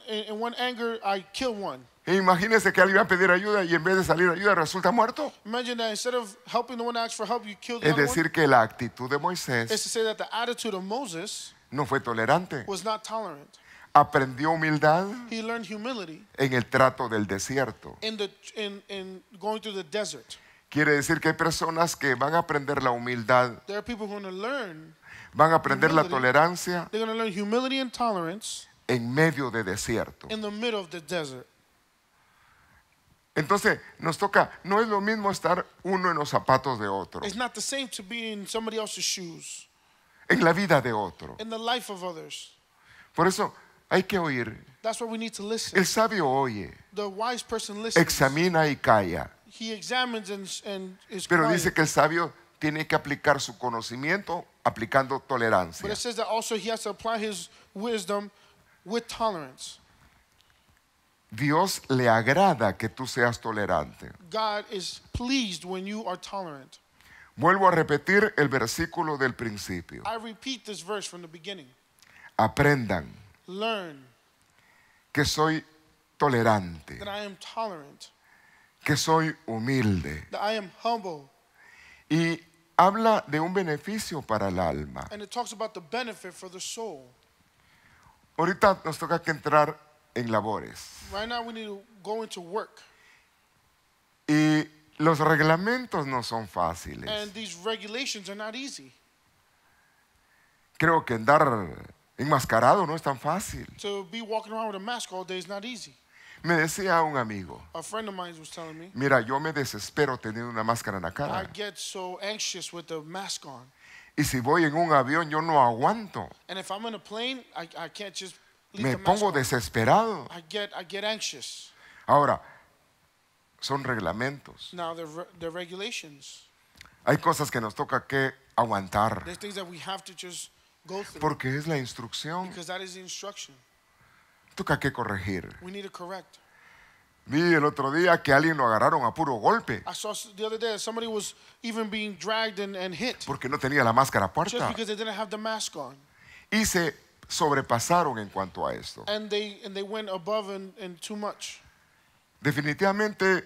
anger, I kill one. E imagínese que alguien va a pedir ayuda y en vez de salir ayuda resulta muerto. Imagine that instead of helping the one that asks for help, you kill the Es other one. decir, que la actitud de It's Moisés to say that the attitude of Moses no fue tolerante. was not tolerant. Aprendió humildad He learned humility en el trato del desierto. in going through the desert. Quiere decir que hay personas que van a aprender la humildad, There are people who are going to learn. van a aprender la Humility. tolerancia They're going to learn humility and tolerance en medio de desierto. in the middle of the desert. Entonces nos toca, no es lo mismo estar uno en los zapatos de otro, It's not the same to be in somebody else's shoes, en la vida de otro. in the life of others. Por eso hay que oír. That's why we need to listen. El sabio oye, The wise person listens. examina y calla. He examines and is Pero quiet. dice que el sabio tiene que aplicar su conocimiento aplicando tolerancia. But it says that also he has to apply his wisdom with tolerance. Dios le agrada que tú seas tolerante. God is pleased when you are tolerant. Vuelvo a repetir el versículo del principio. I repeat this verse from the beginning. Aprendan Learn que soy tolerante, that I am tolerant, que soy humilde. that I am humble. Y habla de un beneficio para el alma. And it talks about the benefit for the soul. Ahorita nos toca que entrar en labores. Right now we need to go into work. Y los reglamentos no son fáciles. And these regulations are not easy. Creo que andar enmascarado no es tan fácil. To be walking around with a mask all day is not easy. Me decía un amigo, A friend of mine was telling me, mira, yo me desespero teniendo una máscara en la I cara. get so anxious with the mask on. Y si voy en un avión, yo no aguanto. And if I'm in a plane, I can't just leave Me the mask pongo on. desesperado. I get anxious. Ahora, son reglamentos. Now the regulations. Hay cosas que nos toca que aguantar. There's things that we have to just go through Porque es la instrucción. because that is the instruction. Toca que corregir. We need to correct. Vi el otro día que a alguien lo agarraron a puro golpe. I saw the other day that somebody was even being dragged and hit Porque no tenía la máscara just puesta. because they didn't have the mask on. Y se sobrepasaron en cuanto a esto. And they went above and too much. Definitivamente,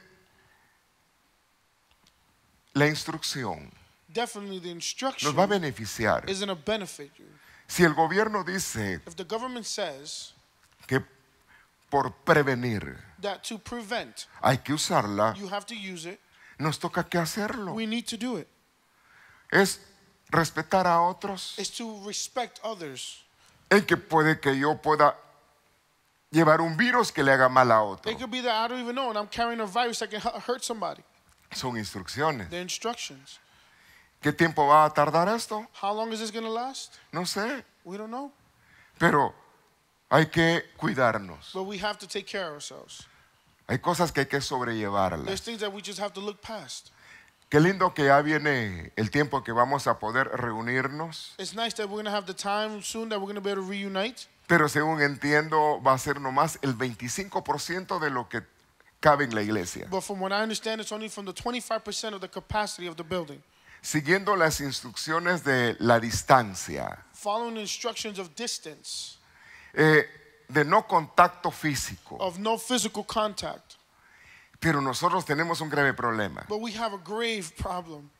la instrucción Definitely the instruction nos va a beneficiar. isn't a benefit you. Si el gobierno dice If the government says que por prevenir that to prevent, hay que usarla, you have to use it, nos toca que hacerlo. we need to do it. Es respetar a otros, It's to respect others. en que puede que yo pueda llevar un virus que le haga mal a otro. It could be that I don't even know and I'm carrying a virus that can hurt somebody. Son instrucciones. The instructions. ¿Qué tiempo va a tardar esto? How long is this going to last? No sé, We don't know. pero hay que cuidarnos. But we have to take care of ourselves. Hay cosas que hay que There's sobrellevarlas. things that we just have to look past. Qué lindo que ya viene el tiempo que vamos a poder reunirnos, It's nice that we're going to have the time soon that we're going to be able to reunite. pero según entiendo va a ser nomás el 25% de lo que cabe en la iglesia. But from what I understand, it's only from the 25% of the capacity of the building. Siguiendo las instrucciones de la distancia, Following the instructions of distance, de no contacto físico. of no physical contact. Pero nosotros tenemos un grave problema, But we have a grave problem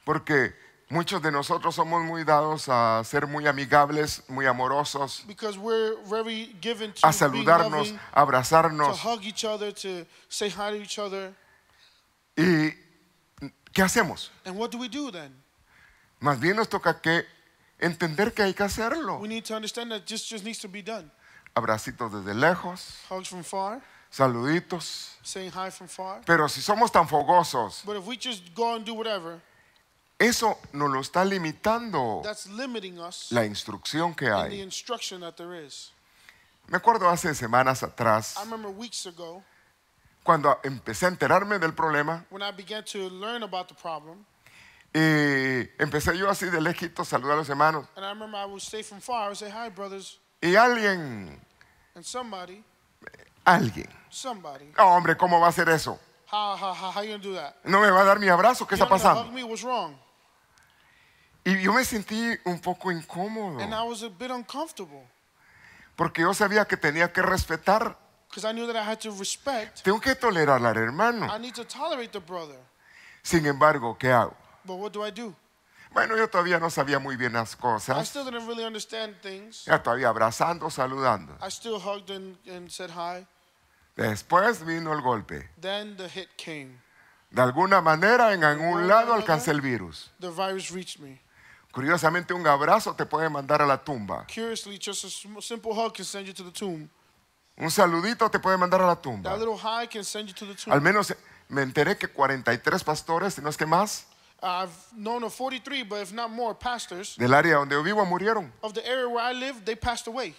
porque muchos de nosotros somos muy dados a ser muy amigables, muy amorosos, because we're very given a to being saludarnos, loving, a to abrazarnos. hug each other, to say hi to each other. ¿Y qué hacemos? And what do we do then? Más bien nos toca que entender que hay que hacerlo. We need to understand that this just needs to be done. Abracitos desde lejos, Hugs from far, saluditos. saying hi from far. Pero si somos tan fogosos, But if we just go and do whatever, eso nos lo está limitando that's limiting us la instrucción que in the hay. instruction that there is. Me acuerdo hace semanas atrás, I remember weeks ago cuando empecé a enterarme del problema, when I began to learn about the problem, y empecé yo así de lejito a saludar a los hermanos. and I remember I would say from far, I would say, hi, brothers. Y alguien, and somebody, no, hombre, ¿cómo va a hacer eso? how you gonna do that? No me va a dar mi abrazo, ¿qué You're está not gonna pasando? hug me? What's wrong? Y yo me sentí un poco incómodo, And I was a bit uncomfortable porque yo sabía que tenía que respetar, because I knew that I had to respect. tengo que tolerar al hermano. I need to tolerate the brother. Sin embargo, ¿qué hago? But what do I do? Bueno, yo todavía no sabía muy bien las I cosas. still didn't really understand things. Ya todavía abrazando, saludando. I still hugged and said hi. Después vino el golpe. Then the hit came. De alguna manera, en algún lado alcancé el virus. The virus reached me. Curiosamente, un abrazo te puede mandar a la tumba. Curiously, just a simple hug can send you to the tomb. Un saludito te puede mandar a la That tumba. little hi can send you to the tomb. Al menos me enteré que 43 pastores, si no es que más, I've known of 43, but if not more, pastors del área donde yo vivo murieron. of the area where I live, they passed away.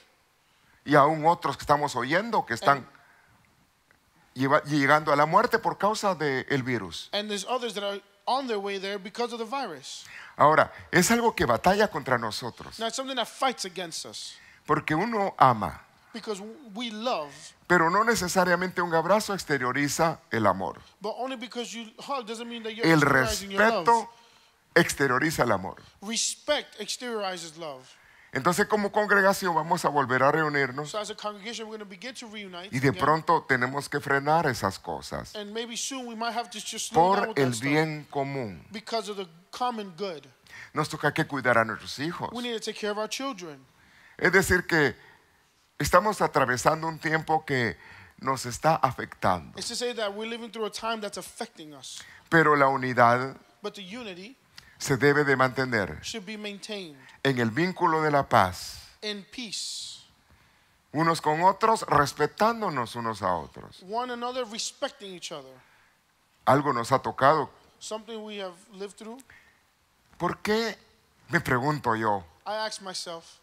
Y aún otros que estamos oyendo que están llegando a la muerte por causa del virus. And there's others that are on their way there because of the virus. Ahora, es algo que batalla contra nosotros. Now, it's something that fights against us Porque uno ama, because we love, pero no necesariamente un abrazo exterioriza el amor. but only because you hug doesn't mean that you're El exteriorizing your love. respeto exterioriza el amor. Respect exteriorizes love. Entonces, como congregación vamos a volver a reunirnos So as a congregation, we're going to begin to reunite. y de again. pronto tenemos que frenar esas cosas And maybe soon we might have to just slow down por with el that stuff bien común. because of the common good. Nos toca que cuidar a nuestros hijos. We need to take care of our children. Es decir, que estamos atravesando un tiempo que nos está afectando, It's to say that we're living through a time that's affecting us. pero la unidad But the unity se debe de mantener should be maintained en el vínculo de la paz, in peace. unos con otros, respetándonos unos a otros. One another, respecting each other. Algo nos ha tocado. Something we have lived through. ¿Por qué, me pregunto yo, I ask myself,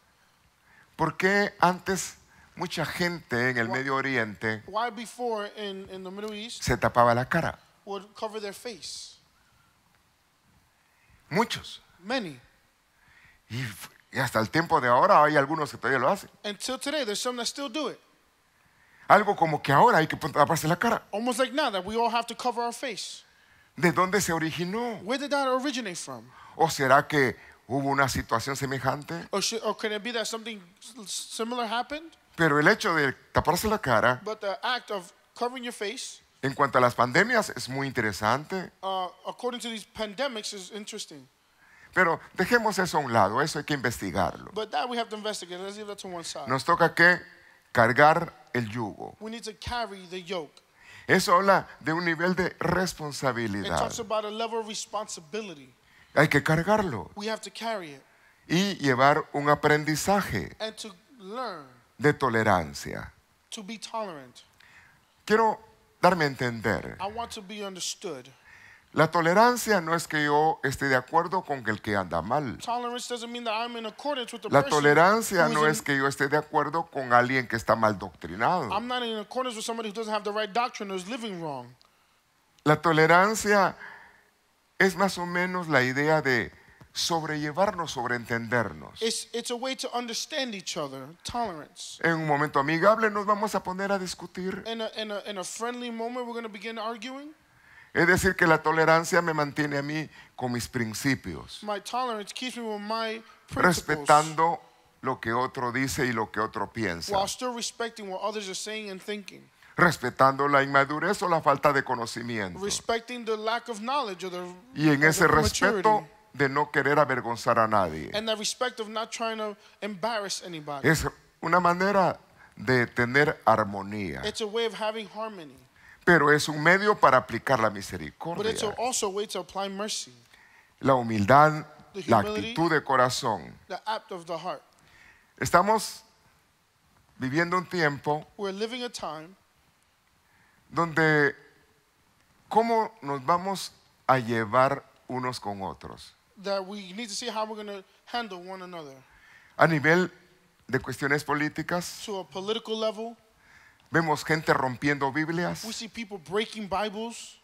por qué antes mucha gente en el Medio Oriente why before in the Middle East se tapaba la cara? would cover their face? Muchos. Many. Y hasta el tiempo de ahora hay algunos que todavía lo hacen. Until today, there's some that still do it. Algo como que ahora hay que taparse la cara. Almost like now that we all have to cover our face. ¿De dónde se originó? Where did that originate from? ¿O será que hubo una situación semejante? Or can it be that something similar happened? Pero el hecho de taparse la cara, But the act of covering your face, en cuanto a las pandemias, es muy interesante. according to these pandemics, is interesting. Pero dejemos eso a un lado, eso hay que investigarlo. But that we have to investigate. Let's leave that to one side. Nos toca que cargar el yugo. We need to carry the yoke. Eso habla de un nivel de It responsabilidad. talks about a level of responsibility. Hay que cargarlo We have to carry it y llevar un aprendizaje and to learn de tolerancia. to be tolerant. Quiero darme a entender. I want to be understood. La tolerancia no es que yo esté de acuerdo con el que anda mal. Tolerance doesn't mean that I'm in accordance with the La person. tolerancia who is no in- es que yo esté de acuerdo con alguien que está mal doctrinado. I'm not in accordance with somebody who doesn't have the right doctrine or is living wrong. La tolerancia es más o menos la idea de sobrellevarnos, sobreentendernos. It's a way to understand each other. Tolerance. En un momento amigable nos vamos a poner a discutir. In a friendly moment, we're going to begin arguing. Es decir, que la tolerancia me mantiene a mí con mis principios, My tolerance keeps me with my principles respetando lo que otro dice y lo que otro piensa, while still respecting what others are saying and thinking. respetando la inmadurez o la falta de conocimiento. Respecting the lack of knowledge or the, Y en or ese the prematurity. respeto de no querer avergonzar a nadie. And the respect of not trying to embarrass anybody. Es una manera de tener armonía, It's a way of having harmony. pero es un medio para aplicar la But misericordia, it's also a way to apply mercy. la humildad, The la humility. actitud de corazón. The act of the heart. Estamos viviendo un tiempo We're living a time donde cómo nos vamos a llevar unos con otros that we need to see how we're going to handle one another. a nivel de cuestiones políticas. To a political level, Vemos gente rompiendo we Biblias, see people breaking Bibles,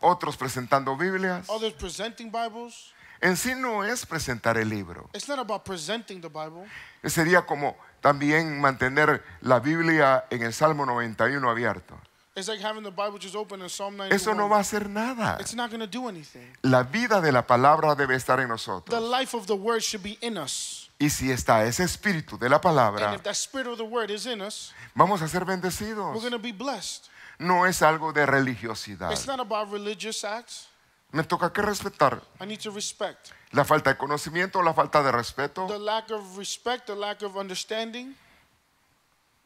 otros presentando Biblias. others presenting Bibles. En sí no es presentar el libro, It's not about presenting the Bible. sería como también mantener la Biblia en el Salmo 91 abierto. It's like having the Bible just open in Psalm 91. Eso no va a hacer nada. It's not going to do anything. La vida de la palabra debe estar en The nosotros. life of the word should be in us. Y si está ese espíritu de la And palabra, if that spirit of the word is in us, vamos a ser we're bendecidos. going to be blessed. No es algo de religiosidad. It's not about religious acts. Me toca que respetar I need to respect la falta de conocimiento o la falta de respeto the lack of respect, the lack of understanding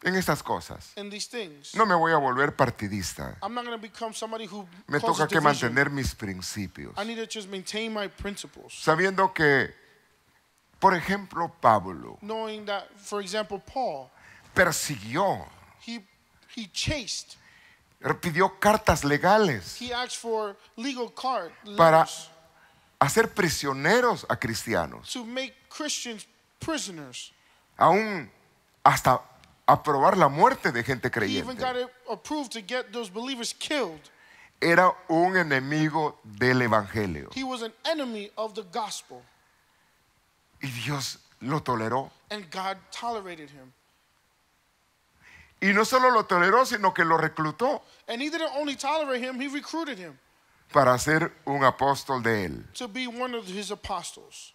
en estas cosas. in these things. No me voy a volver partidista. I'm not going to become somebody who Me causes toca que division. mantener mis principios. I need to just maintain my principles. Sabiendo que, por ejemplo, Pablo Knowing that, for example, Paul, persiguió, he chased, pidió cartas legales he asked for legal card para letters hacer prisioneros a cristianos, to make Christians prisoners. aún hasta aprobar la muerte de gente He even creyente. got it approved to get those believers killed. Era un enemigo del evangelio He was an enemy of the gospel, y Dios lo toleró. and God tolerated him. Y no solo lo toleró, sino que lo reclutó And he didn't only tolerate him, he recruited him para ser un apóstol de él. to be one of his apostles.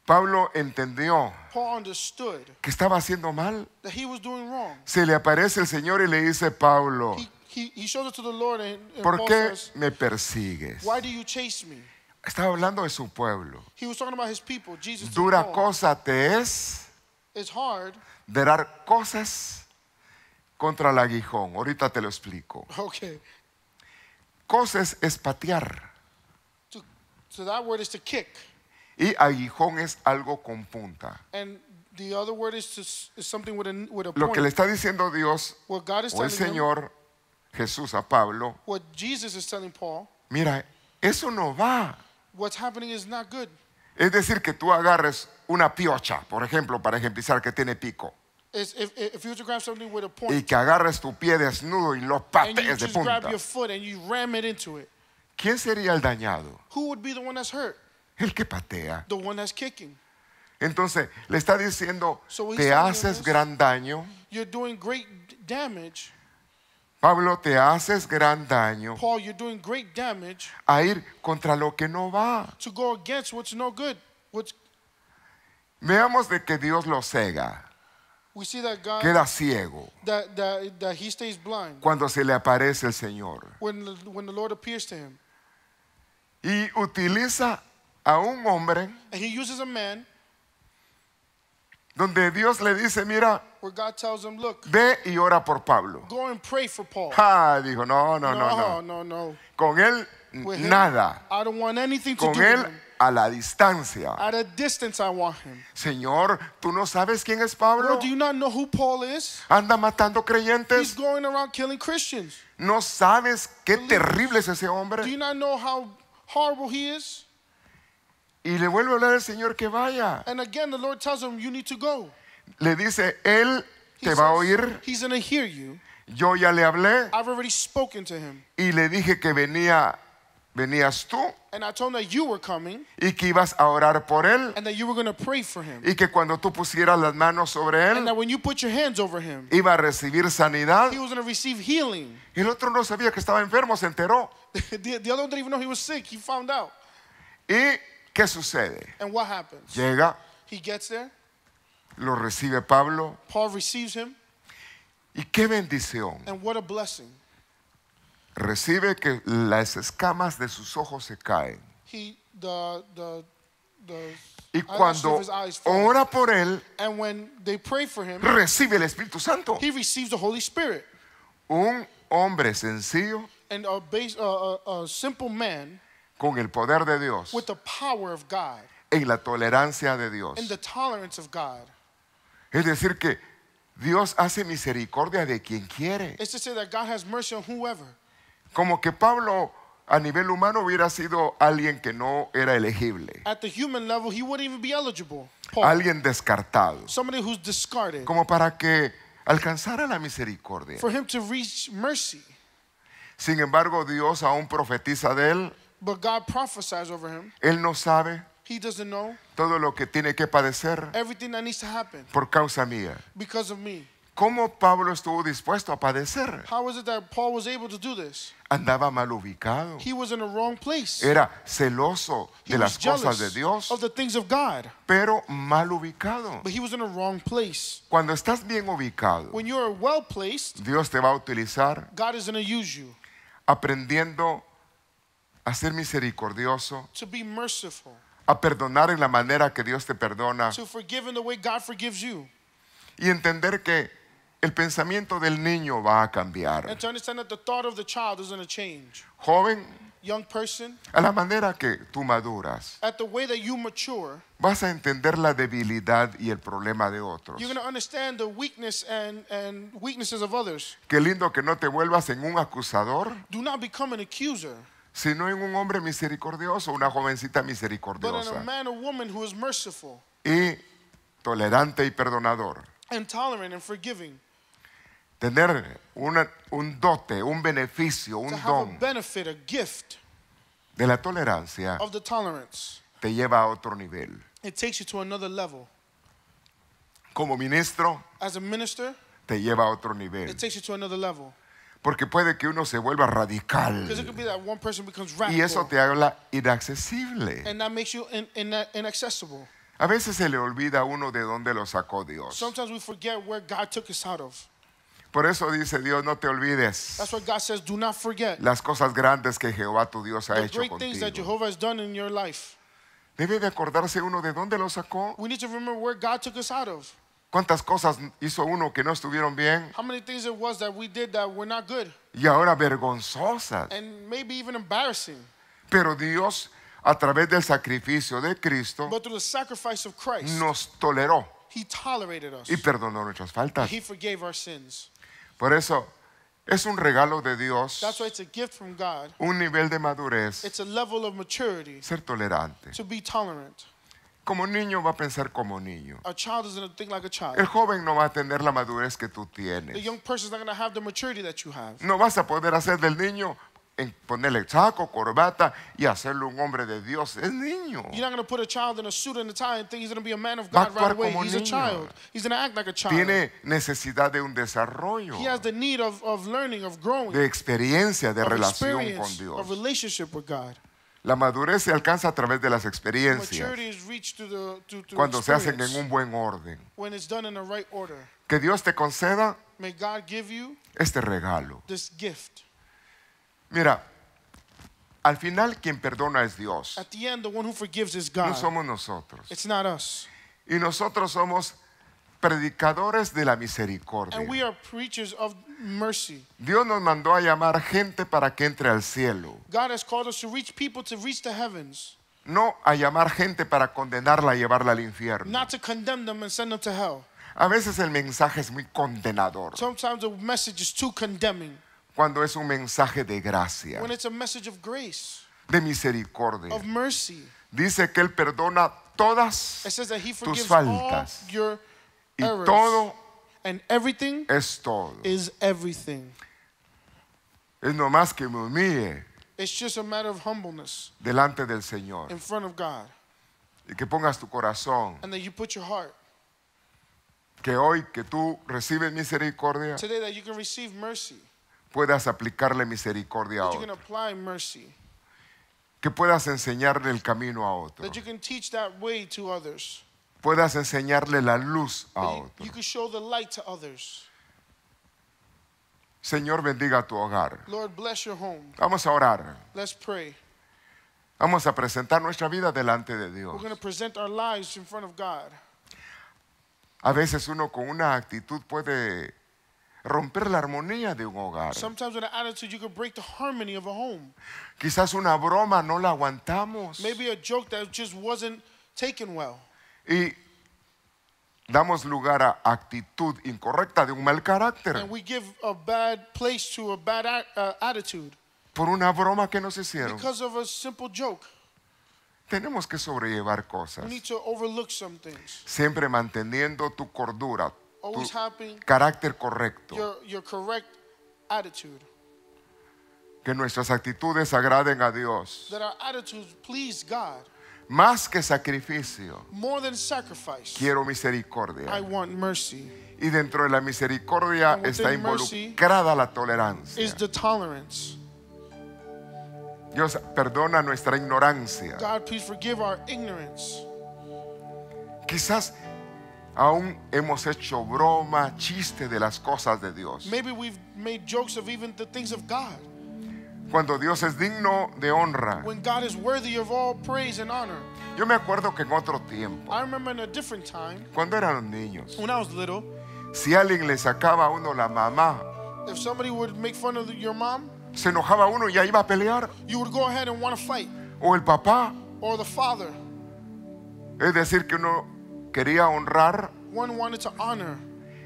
Pablo entendió Paul understood que estaba haciendo mal. that he was doing wrong. Se le aparece el Señor y le dice, Pablo, He showed it to the Lord, and ¿por Paul qué says, me persigues? why do you chase me? Estaba hablando de su pueblo. He was talking about his people. Jesus told Dura Paul, cosa te es it's hard. dar cosas contra el aguijón. Ahorita te lo explico. Okay. Cosas es patear So that word is to kick. y aguijón es algo con punta. And the other word is something with a Lo que point. le está diciendo Dios What God is o el telling him, Señor Jesús a Pablo, what Jesus is telling Paul, mira, eso no va. what's happening is not good. Es decir, que tú agarres una piocha, por ejemplo, para ejemplizar que tiene pico, If you were to grab something with a y point, que agarres tu pie desnudo y lo and you patees de just grab punta. your foot and you ram it into it, ¿Quién sería el dañado? who would be the one that's hurt? El que patea. The one that's kicking. Entonces, le está diciendo, So he's te telling haces us- gran daño. You're doing great damage. Pablo, te haces gran daño Paul, you're doing great damage a ir contra lo que no va. to go against what's no good. Veamos de que Dios lo cega, We see that God, queda ciego that he stays blind cuando se le aparece el Señor. when the Lord appears to him. Y utiliza a un hombre And he uses a man donde Dios le dice, mira, where God tells him, look, ve y ora por Pablo. go and pray for Paul. Dijo, no. No. Con él With him, nada. I don't want anything to Con do él with him. a la distancia. At a distance, I want him. Señor, ¿tú no sabes quién es Pablo? Lord, do you not know who Paul is? Anda matando He's creyentes. going around killing Christians. ¿No sabes qué terrible es ese hombre? Do you not know how horrible he is? Y le vuelve a hablar al Señor que vaya. And again, the Lord tells him, you need to go. Le dice, él He te va a says, oír. he's going to hear you. Yo ya le hablé I've already spoken to him. y le dije que venías tú And I told him that you were coming y que ibas a orar por él and that you were going to pray for him. y que cuando tú pusieras las manos sobre And él that when you put your hands over him, iba a recibir sanidad. he was going to receive healing. El otro no sabía que estaba enfermo, se enteró. The other one didn't even know he was sick. He found out. ¿Y qué sucede? And what happens? Llega, He gets there. lo recibe Pablo Paul receives him. y qué bendición. And what a blessing. Recibe que las escamas de sus ojos se caen. The Y eyelashes cuando of his eyes fall. ora por él, And when they pray for him, recibe el Espíritu Santo. he receives the Holy Spirit. Un hombre sencillo And a simple man con el poder de Dios, with the power of God en la tolerancia de Dios. and the tolerance of God. Es decir, que Dios hace misericordia de quien quiere. It's to say that God has mercy on whoever. Como que Pablo a nivel humano hubiera sido alguien que no era elegible, At the human level, he wouldn't even be eligible. Paul, alguien descartado, somebody who's discarded. como para que alcanzara la misericordia. For him to reach mercy. Sin embargo, Dios aún profetiza de él. But God prophesies over him. Él no sabe, He doesn't know todo lo que tiene que padecer everything that needs to happen por causa mía. because of me. ¿Cómo Pablo estuvo dispuesto a padecer? How is it that Paul was able to do this? Andaba mal ubicado. He was in the wrong place. Era celoso He de was las cosas de jealous Dios, of the things of God, pero mal ubicado. but he was in the wrong place. Cuando estás bien ubicado, When you're well placed, Dios te va a utilizar God is going to use you aprendiendo a ser misericordioso, to be merciful, a perdonar en la manera que Dios te perdona to forgive in the way God forgives you, y entender que el pensamiento del niño va a cambiar. and to understand that the thought of the child is going to change. Joven, Young person, a la manera que tú maduras, at the way that you mature, vas a entender la debilidad y el problema de otros. you're going to understand the weakness and weaknesses of others. Qué lindo que no te vuelvas en un acusador, Do not become an accuser, sino en un hombre misericordioso, una jovencita but in a misericordiosa man or woman who is merciful y tolerante y perdonador. and tolerant and forgiving. Tener un dote, un beneficio, To un have a don benefit, a gift de la tolerancia of the tolerance. te lleva a otro nivel. It takes you to another level. Como ministro, As a minister, te lleva a otro nivel. it takes you to another level. Porque puede que uno se vuelva radical Because it could be that one person becomes y eso radical, te habla inaccesible. and that makes you inaccessible. A veces se le olvida a uno de dónde lo sacó Dios. Sometimes we forget where God took us out of. Por eso dice Dios, no te olvides That's why God says, do not forget las cosas grandes que Jehová tu Dios ha the hecho great things that contigo. Jehovah has done in your life. Debe de acordarse uno de dónde lo sacó. We need to remember where God took us out of. ¿Cuántas cosas hizo uno que no estuvieron bien How many things it was that we did that were not good y ahora vergonzosas? and maybe even embarrassing. Pero Dios, a través del sacrificio de Cristo, But through the sacrifice of Christ, nos toleró He tolerated us. y perdonó nuestras faltas. He forgave our sins. Por eso es un regalo de Dios, That's why it's a gift from God. un nivel de madurez, It's a level of maturity ser tolerante. to be tolerant. Como niño va a pensar como niño. A child is going to think like a child. El joven no va a tener la madurez que tú The tienes. young person is not going to have the maturity that you have. No vas a poder hacer del niño en ponerle saco, corbata y hacerlo un hombre de Dios. Es niño. You're not going to put a child in a suit and a tie and think he's going to be a man of Va a God right actuar away. como He's a niño. child. He's going to act like a child. Tiene necesidad de un desarrollo, He has the need of learning, of growing, de experiencia, de of relación con experience, Dios. of relationship with God. La madurez se alcanza a través de las experiencias, Maturity is reached through cuando se hacen experience, en un buen orden. when it's done in the right order. Que Dios te conceda May God give you este regalo. this gift. Mira, al final quien perdona es Dios, At the end, the one who forgives is no God. somos nosotros. It's not us. Y nosotros somos predicadores de la misericordia. And we are preachers of mercy. Dios nos mandó a llamar gente para que entre al cielo, God has called us to reach people to reach the heavens, no a llamar gente para condenarla y llevarla al infierno. not to condemn them and send them to hell. A veces el mensaje es muy condenador, Sometimes the message is too condemning cuando es un mensaje de gracia, when it's a message of grace, de misericordia. of mercy. Dice que Él perdona todas It says that He tus forgives all faltas your y errors, todo and everything es todo. is everything. Es nomás que me humille It's just a matter of humbleness delante del Señor in front of God, y que pongas tu corazón, and that you put your heart que hoy que tú recibes misericordia today, that you can receive mercy, puedas aplicarle misericordia a that you can otro, apply mercy, que puedas enseñarle el camino a otro, that you can teach that way to others, puedas enseñarle la luz a that otro. you can show the light to others. Señor, bendiga tu hogar. Lord, bless your home. Vamos a orar. Let's pray. Vamos a presentar nuestra vida delante de Dios. We're going to present our lives in front of God. A veces uno con una actitud puede romper la armonía de un hogar. Sometimes with an attitude, you can break the harmony of a home. Quizás una broma no la aguantamos Maybe a joke that just wasn't taken well. y damos lugar a actitud incorrecta de un mal carácter And we give a bad place to a bad attitude por una broma que nos hicieron. because of a simple joke. Tenemos que sobrellevar cosas, We need to overlook some things. siempre manteniendo tu cordura, tu Always having carácter correcto. your correct attitude. Que nuestras actitudes agraden a Dios. That our attitudes please God. Más que sacrificio, More than sacrifice, quiero I misericordia. want mercy. Y dentro de la misericordia And within está mercy involucrada la tolerancia. Is the tolerance. Dios perdona nuestra ignorancia. God, please forgive our ignorance. Quizás aún hemos hecho broma, chiste de las cosas de Dios. Maybe we've made jokes of even the things of God. Cuando Dios es digno de honra. When God is worthy of all praise and honor. Yo me acuerdo que en otro tiempo, I remember in a different time, cuando eran niños, when I was little, si alguien le sacaba a uno la mamá, if somebody would make fun of your mom, se enojaba uno y ya iba a pelear. you would go ahead and want to fight. O el papá. Or the father. Es decir, que uno quería honrar One wanted to honor.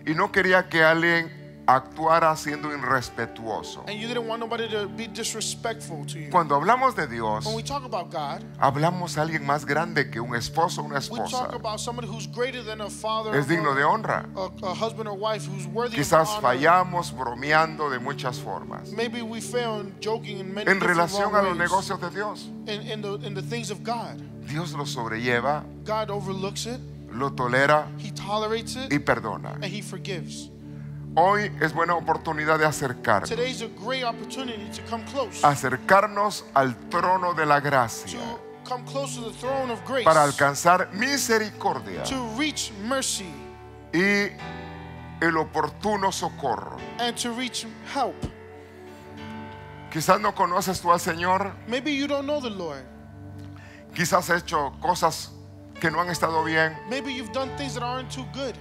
y no quería que alguien actuara siendo irrespetuoso. And you didn't want nobody to be disrespectful to you. Cuando hablamos de Dios, When we talk about God, hablamos a alguien más grande que un esposo o una we talk esposa. about somebody who's greater than a father, Es digno de honra. a husband or wife who's worthy Quizás of honor. fallamos bromeando de muchas formas. Maybe we fail in joking in many En different relación a los wrong ways. negocios de Dios, In the things of God. Dios lo sobrelleva, God overlooks it, lo tolera He tolerates it, y perdona. and He forgives. Hoy es buena oportunidad de acercarnos. Today's a great opportunity to come close. Acercarnos al trono de la gracia To come close to the throne of grace. para alcanzar misericordia To reach mercy y el oportuno socorro. and to reach help. Quizás no conoces tú al Señor, Maybe you don't know the Lord. quizás has hecho cosas que no han estado bien. Maybe you've done things that aren't too good.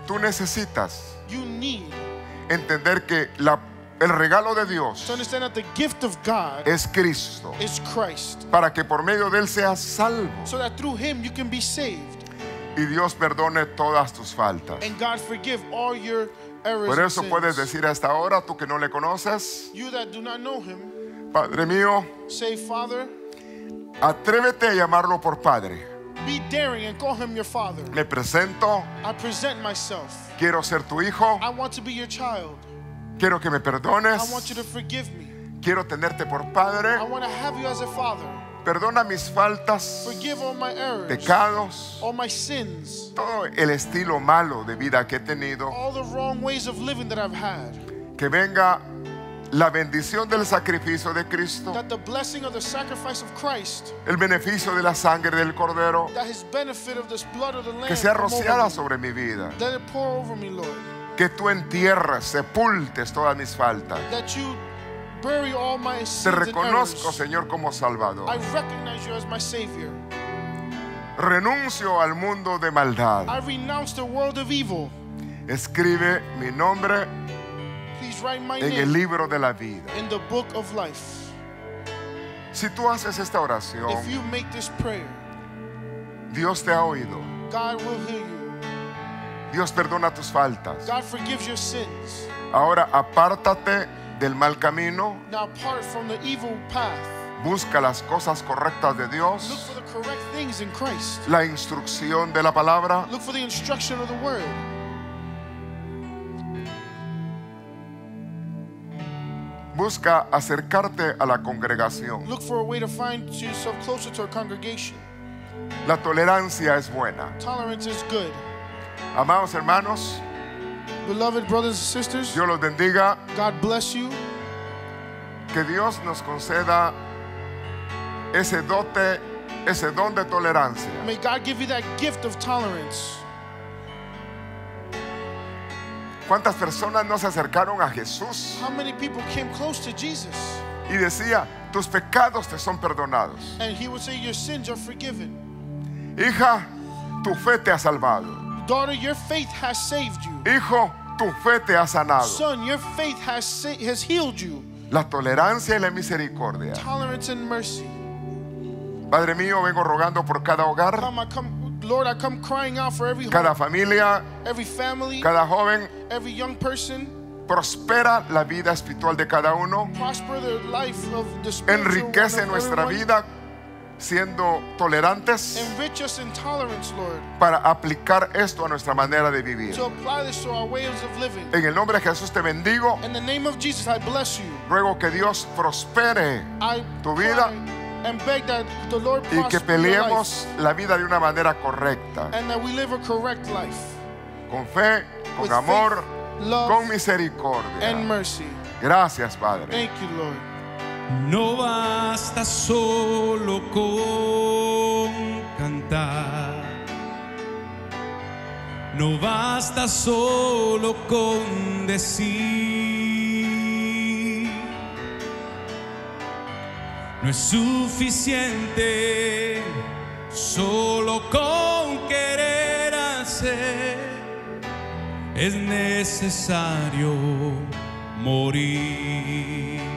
Tú necesitas You need entender que el regalo de Dios to understand that the gift of God es Cristo, is Christ, para que por medio de Él seas salvo so that through Him you can be saved, y Dios perdone todas tus faltas. and God forgive all your errors Por and eso sins. puedes decir a esta hora, tú que no le conoces: You that do not know Him, Padre mío, say, Father, atrévete a llamarlo por Padre. be daring and call Him your Father. Me presento, I present myself. quiero ser tu hijo, I want to be your child. quiero que me I perdones, want you to forgive me. quiero tenerte por I Padre. want to have you as a Father. Perdona mis faltas, Forgive all my errors, pecados, all my sins, todo el estilo malo de vida que he tenido. all the wrong ways of living that I've had. Que venga la bendición del sacrificio de Cristo, That the blessing of the sacrifice of Christ, el beneficio de la sangre del Cordero, that His benefit of this blood of the Lamb, que sea come over rociada me. sobre mi vida. Let it pour over me, Lord. Que tú entierres, sepultes todas mis faltas. That you bury all my Te sins and reconozco, errors. Señor, como Salvador. I recognize you as my Savior. Renuncio al mundo de maldad. I renounce the world of evil. Escribe mi nombre Please write my en el name libro de la vida. in the book of life. Si tú haces esta oración, If you make this prayer, Dios te ha oído. God will hear you. Dios perdona tus faltas. God forgives your sins. Ahora apártate del mal camino. Now apart from the evil path, Busca las cosas correctas de look Dios. for the correct things in Christ. La instrucción de la palabra. Look for the instruction of the Word. Busca acercarte a la congregación. Look for a way to find yourself closer to a congregation. La tolerancia es buena. Tolerance is good. Amados hermanos, Beloved brothers and sisters, Dios los bendiga. God bless you. Que Dios nos conceda ese dote, ese don de tolerancia. May God give you that gift of tolerance. ¿Cuántas personas no se acercaron a Jesús How many people came close to Jesus? y decía: tus pecados te son perdonados? And He would say, your sins are forgiven. Hija, tu fe te ha salvado. Daughter, your faith has saved you. Hijo, tu fe te ha sanado. Son, your faith has healed you. La tolerancia y la misericordia. Tolerance and mercy. Padre mío, vengo rogando por cada hogar, Lord, I come crying out for every home, cada familia, every family, cada joven. every young person. Prospera la vida espiritual de cada uno. Prosper the life of the spiritual Enriquece one of nuestra everyone. vida siendo tolerantes Enrich us in tolerance, Lord, para aplicar esto a nuestra manera de vivir. to apply this to our ways of living. En el nombre de Jesús te bendigo. In the name of Jesus, I bless you. Ruego que Dios prospere I tu vida pray and beg that the Lord y que prosper your life, peleemos la vida de una manera correcta, and that we live a correct life con fe, con with amor, faith, love, con misericordia. and mercy. Gracias, Padre. Thank you, Lord. No basta solo con cantar, no basta solo con decir, no es suficiente solo con querer hacer, es necesario morir.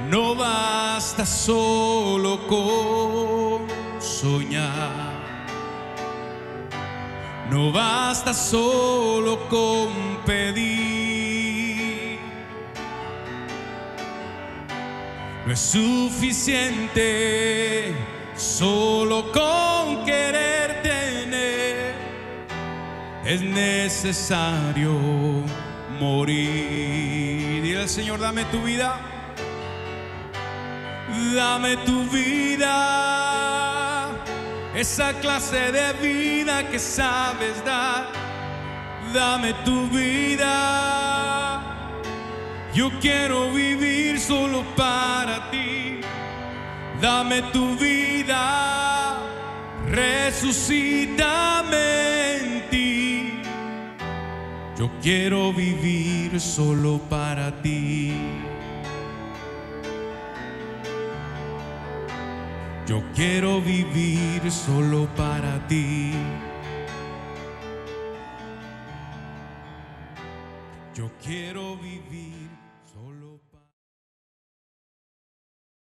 No basta solo con soñar, no basta solo con pedir, no es suficiente solo con querer tener, es necesario morir. Dile al Señor, dame tu vida. Dame tu vida, esa clase de vida que sabes dar. Dame tu vida, yo quiero vivir solo para ti. Dame tu vida, resucítame en ti. Yo quiero vivir solo para ti. Yo quiero vivir solo para ti. Yo quiero vivir.